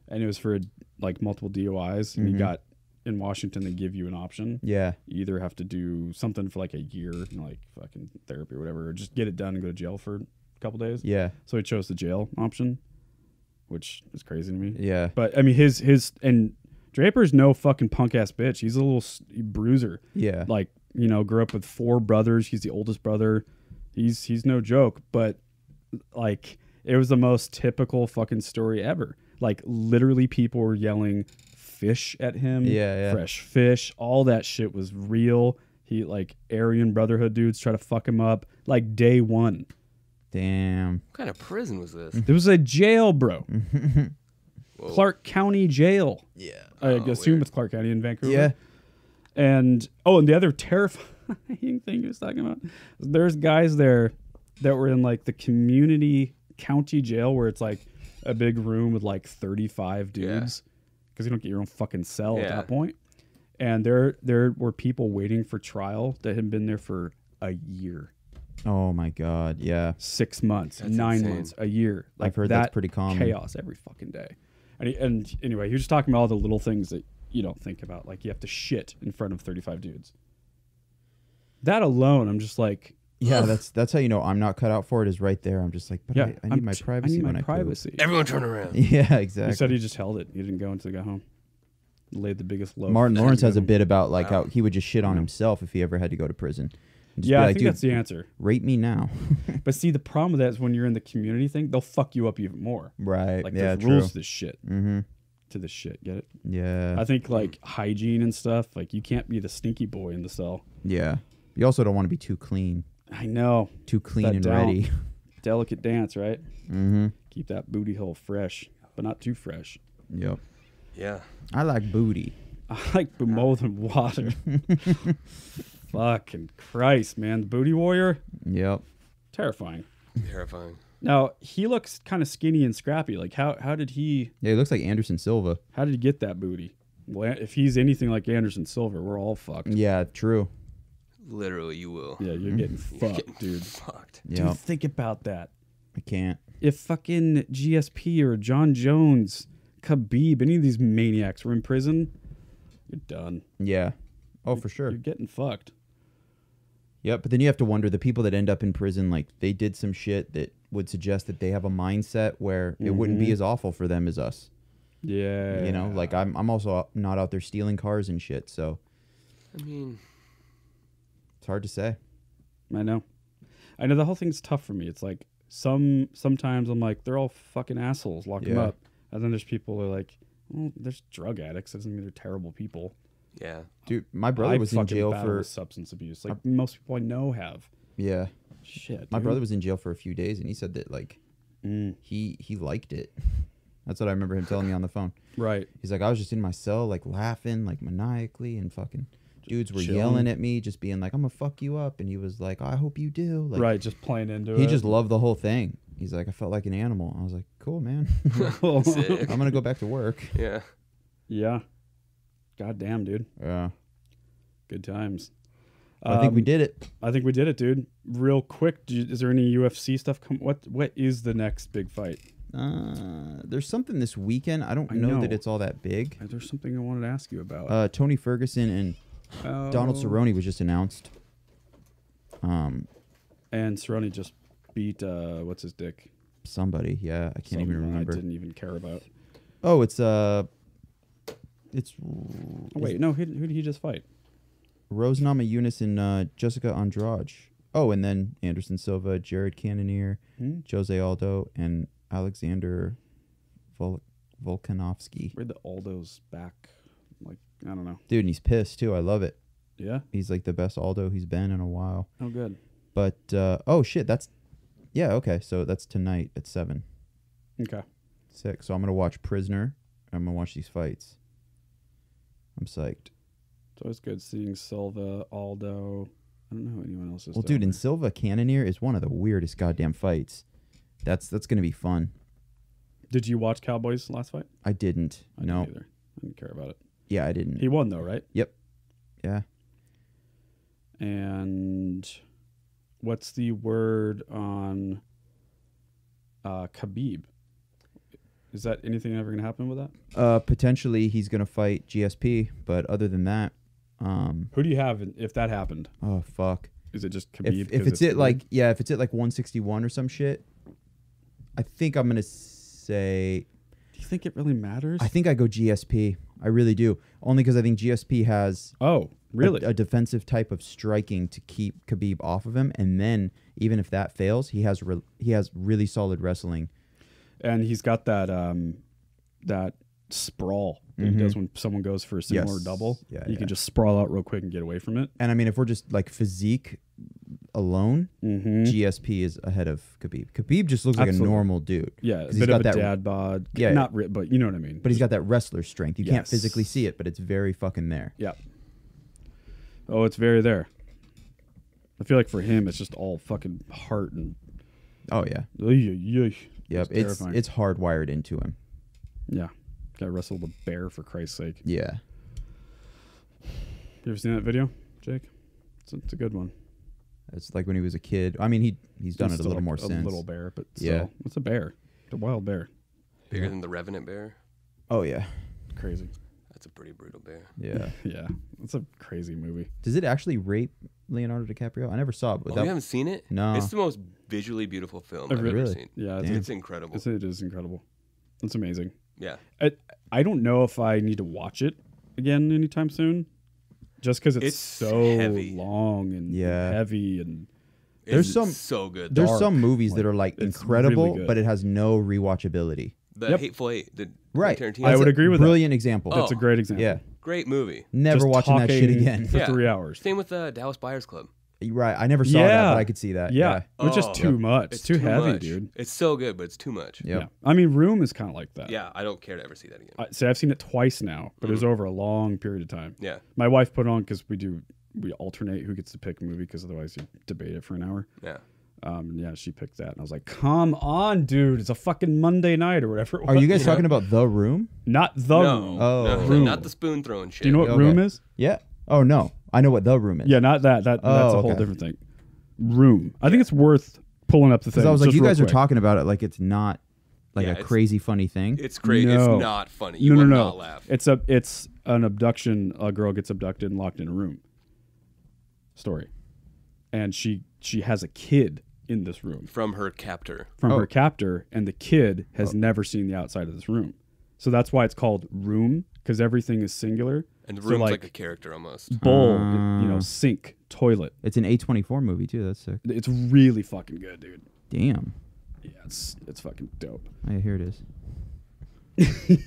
and it was for like multiple DUIs. And he Mhm. got in Washington. They give you an option. Yeah. You either have to do something for like a year, like fucking therapy or whatever, or just get it done and go to jail for a couple days. Yeah. So he chose the jail option, which is crazy to me. Yeah. But I mean, his and Draper's no fucking punk ass bitch. He's a little bruiser. Yeah. Like, you know, grew up with 4 brothers. He's the oldest brother. He's no joke, but like it was the most typical fucking story ever. Like literally people were yelling fish at him. Yeah. Fresh fish. All that shit was real. He like Aryan Brotherhood dudes try to fuck him up like day one. Damn. What kind of prison was this? There was a jail, bro. Whoa. Clark County Jail. Yeah. I assume it's Clark County in Vancouver. Yeah. And and the other terrifying thing he was talking about, there's guys there that were in like the community county jail where it's like a big room with like 35 dudes because you don't get your own fucking cell at Yeah. that point. And there were people waiting for trial that had been there for a year. Oh my God. Yeah. 6 months, That's 9 insane. months, a year. Like I've heard that that's pretty common. Chaos every fucking day. And anyway, he was just talking about all the little things that you don't think about. Like you have to shit in front of 35 dudes. That alone, I'm just like, Yeah, ugh. that's how you know I'm not cut out for it. Is right there. I'm just like, but Yeah, I need my privacy. I need when my I poop. privacy. Everyone turn around. Yeah, exactly. He said he just held it. He didn't go until he got home. Laid the biggest loaf. Martin Lawrence has a Home. bit about like Wow. how he would just shit on himself if he ever had to go to prison. And just Yeah, be I like, think "Dude, that's the answer. Rape me now. But see, the problem with that is when you're in the community thing, they'll fuck you up even more. Right. Like Yeah, there's true. rules to this shit. Mm-hmm. To this shit. Get it? Yeah. I think like hygiene and stuff. Like you can't be the stinky boy in the cell. Yeah. You also don't want to be too clean. I know. Too clean That and down- ready. Delicate dance, right? Mm-hmm. Keep that booty hole fresh, but not too fresh. Yep. Yeah. I like booty. I like more than water. Fucking Christ, man. The booty warrior? Yep. Terrifying. Terrifying. Now, he looks kind of skinny and scrappy. Like, how did he... Yeah, he looks like Anderson Silva. How did he get that booty? Well, if he's anything like Anderson Silva, we're all fucked. Yeah, true. Literally, you will. Yeah, you're getting You're fucked, getting dude. Fucked. Dude, Yeah. think about that. I can't. If fucking GSP or John Jones, Khabib, any of these maniacs were in prison, you're done. Yeah. Oh, for sure. You're getting fucked. Yep, but then you have to wonder the people that end up in prison, like they did some shit that would suggest that they have a mindset where it wouldn't be Mhm. as awful for them as us. Yeah. You know, like I'm also not out there stealing cars and shit, so I mean, it's hard to say. I know the whole thing's tough for me. It's like sometimes I'm like, they're all fucking assholes, lock them Yeah. up. And then there's people who are like, well, there's drug addicts. Doesn't mean they're terrible people. yeah. Dude, my brother I was in fucking jail battle for with substance abuse. Like most people I know have. yeah. Shit. My dude. brother was in jail for a few days, and he said that like he liked it. That's what I remember him telling me on the phone. Right. He's like, I was just in my cell, like laughing, like maniacally, and fucking dudes were Chilling. yelling at me, just being like, "I'm gonna fuck you up," and he was like, "I hope you do." Like, Right, just playing into it. He just loved the whole thing. He's like, I felt like an animal. I was like, cool, man. Sick. I'm gonna go back to work. Yeah. Yeah. God damn, dude. Yeah. Good times. I think we did it. I think we did it, dude. Real quick, is there any UFC stuff? What is the next big fight? There's something this weekend. I don't know that it's all that big. There's something I wanted to ask you about. Tony Ferguson and Donald Cerrone was just announced. And Cerrone just beat what's his dick? Somebody, yeah, I can't even Someone remember. I didn't even care about. Oh, it's Oh, wait, no, who did he just fight? Rose Namajunas and Jessica Andrade. Oh, and then Anderson Silva, Jared Cannonier, Jose Aldo, and Alexander Volkanovski. Where'd the Aldo's back? Like, I don't know. Dude, and he's pissed too. I love it. Yeah? He's like the best Aldo he's been in a while. Oh, good. But, oh shit, yeah, okay. So that's tonight at 7. Okay. 6. So I'm going to watch Prisoner. I'm going to watch these fights. I'm psyched. It's always good seeing Silva, Aldo. I don't know who anyone else is. Well, dude, and Silva Cannonier is one of the weirdest goddamn fights. That's going to be fun. Did you watch Cowboys last fight? I didn't. I No. didn't either. I didn't care about it. Yeah, I didn't. He won though, right? Yep. Yeah. And what's the word on Khabib? Is that anything ever going to happen with that? Potentially he's going to fight GSP, but other than that, who do you have if that happened? Oh fuck. Is it just Khabib? If it's at like if it's at like 161 or some shit, I think I'm going to say, do you think it really matters? I think I go GSP. I really do. Only because I think GSP has really a defensive type of striking to keep Khabib off of him, and then even if that fails, he has really solid wrestling. And he's got that that sprawl that he does when someone goes for a single or double. Yeah, you can just sprawl out real quick and get away from it. And I mean, if we're just like physique alone, GSP is ahead of Khabib. Khabib just looks like a normal dude. Yeah, a 'Cause bit of a dad bod. Yeah, not but you know what I mean. But he's got that wrestler strength. You can't Yes. physically see it, but it's very fucking there. Yeah. Oh, it's very there. I feel like for him, it's just all fucking heart and. Oh yeah. Yep, it's hardwired into him. Yeah, got wrestled a bear for Christ's sake. Yeah. You ever seen that video, Jake? It's a good one. It's like when he was a kid. I mean, he's done it a little more a since. little bear, but still, it's a bear. It's a wild bear. Bigger than the Revenant bear. Oh yeah. Crazy. That's a pretty brutal bear. Yeah. Yeah. It's a crazy movie. Does it actually rape Leonardo DiCaprio? I never saw it. But You haven't seen it? No. It's the most visually beautiful film I've ever seen. Yeah, it's incredible. It is incredible. It's amazing. Yeah. I don't know if I need to watch it again anytime soon, just because it's so heavy. long and heavy and. There's some so good. There's some movies that are like it's incredible, really good. but it has no rewatchability. The Hateful Eight. Right. Tarantino. I would agree with brilliant example. That's a great example. Yeah. Great movie. Never Just watching that shit talking again. for 3 hours. Same with Dallas Buyers Club. Right. I never saw that, but I could see that. Yeah. It's just too much. It's too heavy, much. dude. It's so good, but it's too much. Yep. Yeah. I mean, Room is kind of like that. Yeah, I don't care to ever see that again. I've seen it twice now, but it was over a long period of time. Yeah. My wife put it on because we alternate who gets to pick a movie because otherwise you debate it for an hour. Yeah. Yeah, she picked that, and I was like, "Come on, dude! It's a fucking Monday night or whatever." Are you guys talking about The Room? Not The Room. Oh, Room. Not the spoon throwing shit. Do you know what Room is? Yeah. Oh no, I know what The Room is. Yeah, not that. That's a whole different thing. Room. I think it's worth pulling up the thing. Because I was like, just you real guys are quick. talking about it like it's not like a crazy funny thing. It's crazy. No. It's not funny. You will not laugh. It's an abduction. A girl gets abducted and locked in a room. Story, and she has a kid in this room From her captor. from her captor, and the kid has never seen the outside of this room. So that's why it's called Room, because everything is singular. And the So room's like like a character almost. bowl, sink, toilet. It's an A24 movie too. That's sick. It's really fucking good, dude. Damn. Yeah, it's fucking dope. Yeah, here it is.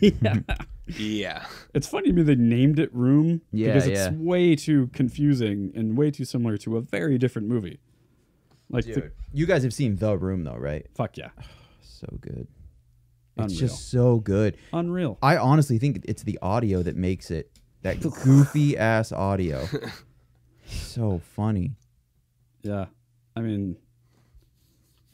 Yeah. Yeah. It's funny to me they named it Room Yeah, because it's yeah. way too confusing and way too similar to a very different movie. Like, Dude, you guys have seen The Room, though, right? Fuck yeah. So good. It's Unreal. just so good. Unreal. I honestly think it's the audio that makes it. That goofy ass audio. So funny. Yeah. I mean,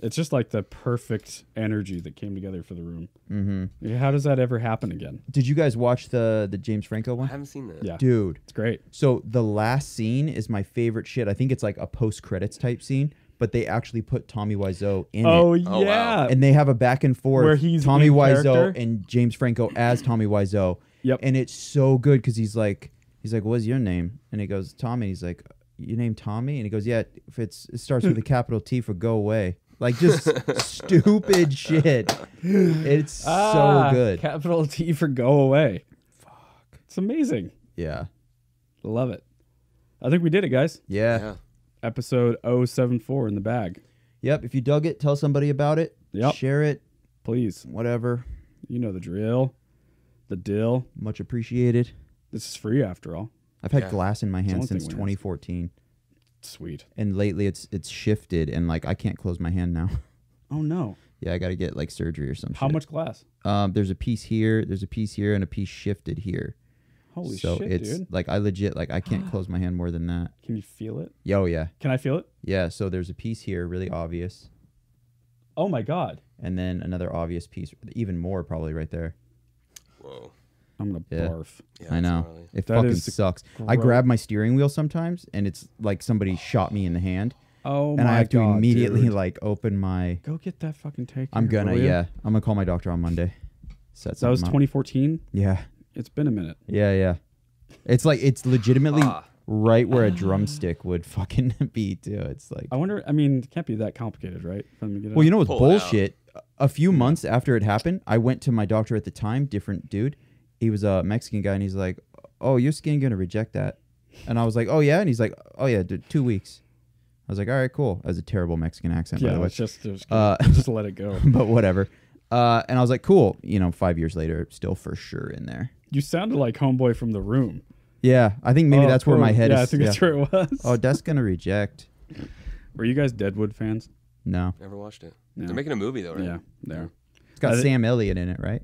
it's just like the perfect energy that came together for The Room. Mm-hmm. How does that ever happen again? Did you guys watch the James Franco one? I haven't seen that. Yeah. Dude. It's great. So the last scene is my favorite shit. I think it's like a post-credits type scene, but they actually put Tommy Wiseau in Oh, it. yeah. wow. And they have a back and forth. Where he's Tommy in Wiseau character? and James Franco as Tommy Wiseau. Yep. And it's so good because he's like, what's your name? And he goes, Tommy. He's like, your name Tommy? And he goes, yeah, if it starts with a capital T for go away. Like, just stupid shit. It's so good. Capital T for go away. Fuck. It's amazing. Yeah. Love it. I think we did it, guys. Yeah. Episode 074 in the bag. Yep. If you dug it, tell somebody about it. Yep. Share it. Please. Whatever. You know the drill. The dill. Much appreciated. This is free after all. I've had glass in my It's the hand only since thing we have. 2014. Sweet. And lately it's shifted and like I can't close my hand now. Oh no. Yeah, I got to get like surgery or something. How much glass? There's a piece here, there's a piece here, and a piece shifted here. Holy so shit, it's dude. like I legit like I can't close my hand more than that. Can you feel it? Oh yeah. Can I feel it? Yeah, so there's a piece here, really obvious. Oh my god. And then another obvious piece, even more probably right there. Whoa. I'm gonna Yeah. barf. Yeah, I know. that's gnarly. It That fucking is sucks. I gross. grab my steering wheel sometimes and it's like somebody shot me in the hand. Oh and my I have to God, immediately dude. like open my Go get that fucking taken. I'm gonna, will ya? yeah. I'm gonna call my doctor on Monday. Set That was something up. 2014. Yeah. It's been a minute. Yeah. It's like it's legitimately right where a drumstick would fucking be too. It's like I wonder. I mean, it can't be that complicated, right? For them to get it well, you out? know what's bullshit? A few months after it happened, I went to my doctor at the time, different dude. He was a Mexican guy, and he's like, "Oh, your skin gonna reject that," and I was like, "Oh yeah," and he's like, "Oh yeah, 2 weeks." I was like, "All right, cool." That was a terrible Mexican accent, by Yeah, the way. let's just let it go. But whatever. And I was like, "Cool." 5 years later, still for sure in there. You sounded like Homeboy from The Room. Yeah, I think maybe Oh, that's where my cool. head Yeah, is. I think that's where it was. Oh, that's gonna reject. Were you guys Deadwood fans? No. Never watched it. No. They're making a movie though, right? Yeah, there. It's got Sam Elliott in it, right?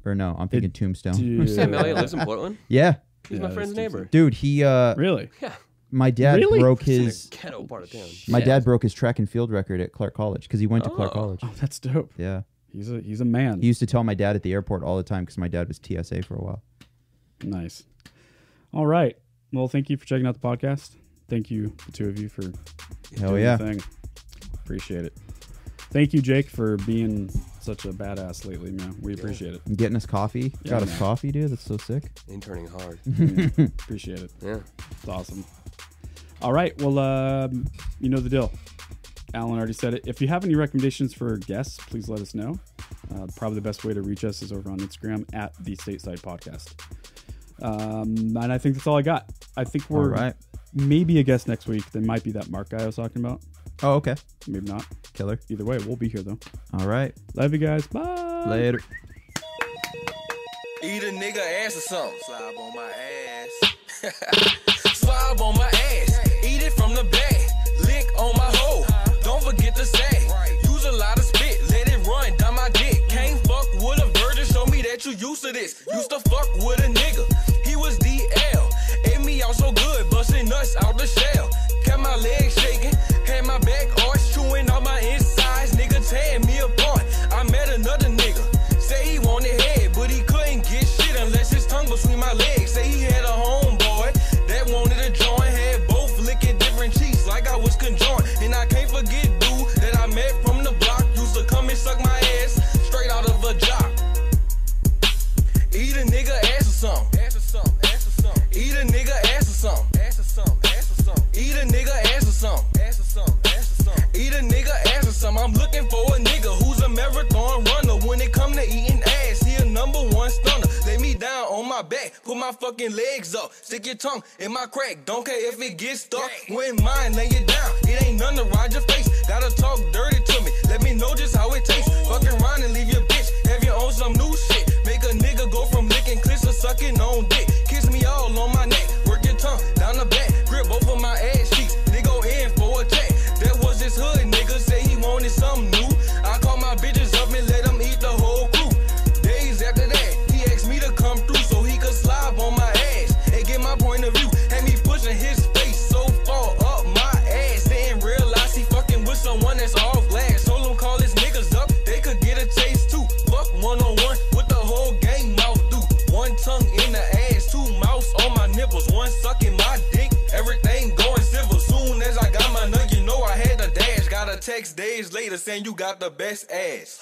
Or no, I'm thinking Tombstone. dude. Sam Elliott lives in Portland? Yeah. He's my friend's neighbor. Dude, he Really? Yeah. my dad Really? broke It's in his a ghetto part of town. my Yeah. dad broke his track and field record at Clark College because he went to Clark Oh. College. Oh, that's dope. Yeah. He's a man. He used to tell my dad at the airport all the time because my dad was TSA for a while. Nice. All right. Well, thank you for checking out the podcast. Thank you, the two of you, for Hell doing yeah. the thing. Appreciate it. Thank you, Jake, for being such a badass lately, man. We appreciate it. And getting us coffee. Yeah, Got us man. coffee, dude. That's so sick. Interning hard. Appreciate it. Yeah. It's awesome. All right. Well, you know the deal. Alan already said it. If you have any recommendations for guests, please let us know. Probably the best way to reach us is over on Instagram at the Stateside Podcast. And I think that's all I got. I think we're All right. maybe a guest next week. There might be that Mark guy I was talking about. Oh, okay. Maybe not. Killer. Either way, we'll be here though. All right. Love you guys. Bye. Later. Eat a nigga ass or something. Slob on my ass. Slob on my ass. Eat it from the back. Lick on my hoe. Don't forget to say. Use a lot of spit. Let it run down my dick. Can't fuck with a virgin. Show me that you used to this. Used to fuck with a nigga. He was DL. Ate me out so good. Busting nuts out the shell. Kept my legs shaking. Had my back arched. Chewing all my insides. Nigga tearing me apart. I met another nigga. Say he wanted head, but he couldn't get shit unless his tongue between my legs. Say he had a homeboy that wanted a joint, had both licking different cheeks like I was conjoined. And I can't forget dude that I met from the block, used to come and suck my ass straight out of a jock. Eat a nigga ass or something. Eat a nigga ass or something. Eat a nigga ass or something. Eat a nigga ass or something. I'm looking for a nigga who's a marathon runner. When it come to eating ass, he a #1 stunner. Lay me down on my back, put my fucking legs up. Stick your tongue in my crack, don't care if it gets stuck. When mine, lay it down. It ain't none to ride your face. Gotta talk dirty to me, let me know just how it tastes. Fucking around and leave your bitch. Have you on some new shit? Make a nigga go from licking clits to sucking on dick. Kiss me all on my neck, work your tongue down the back. Grip both of my ass cheeks, nigga go in for a check. That was his hood later saying you got the best ass.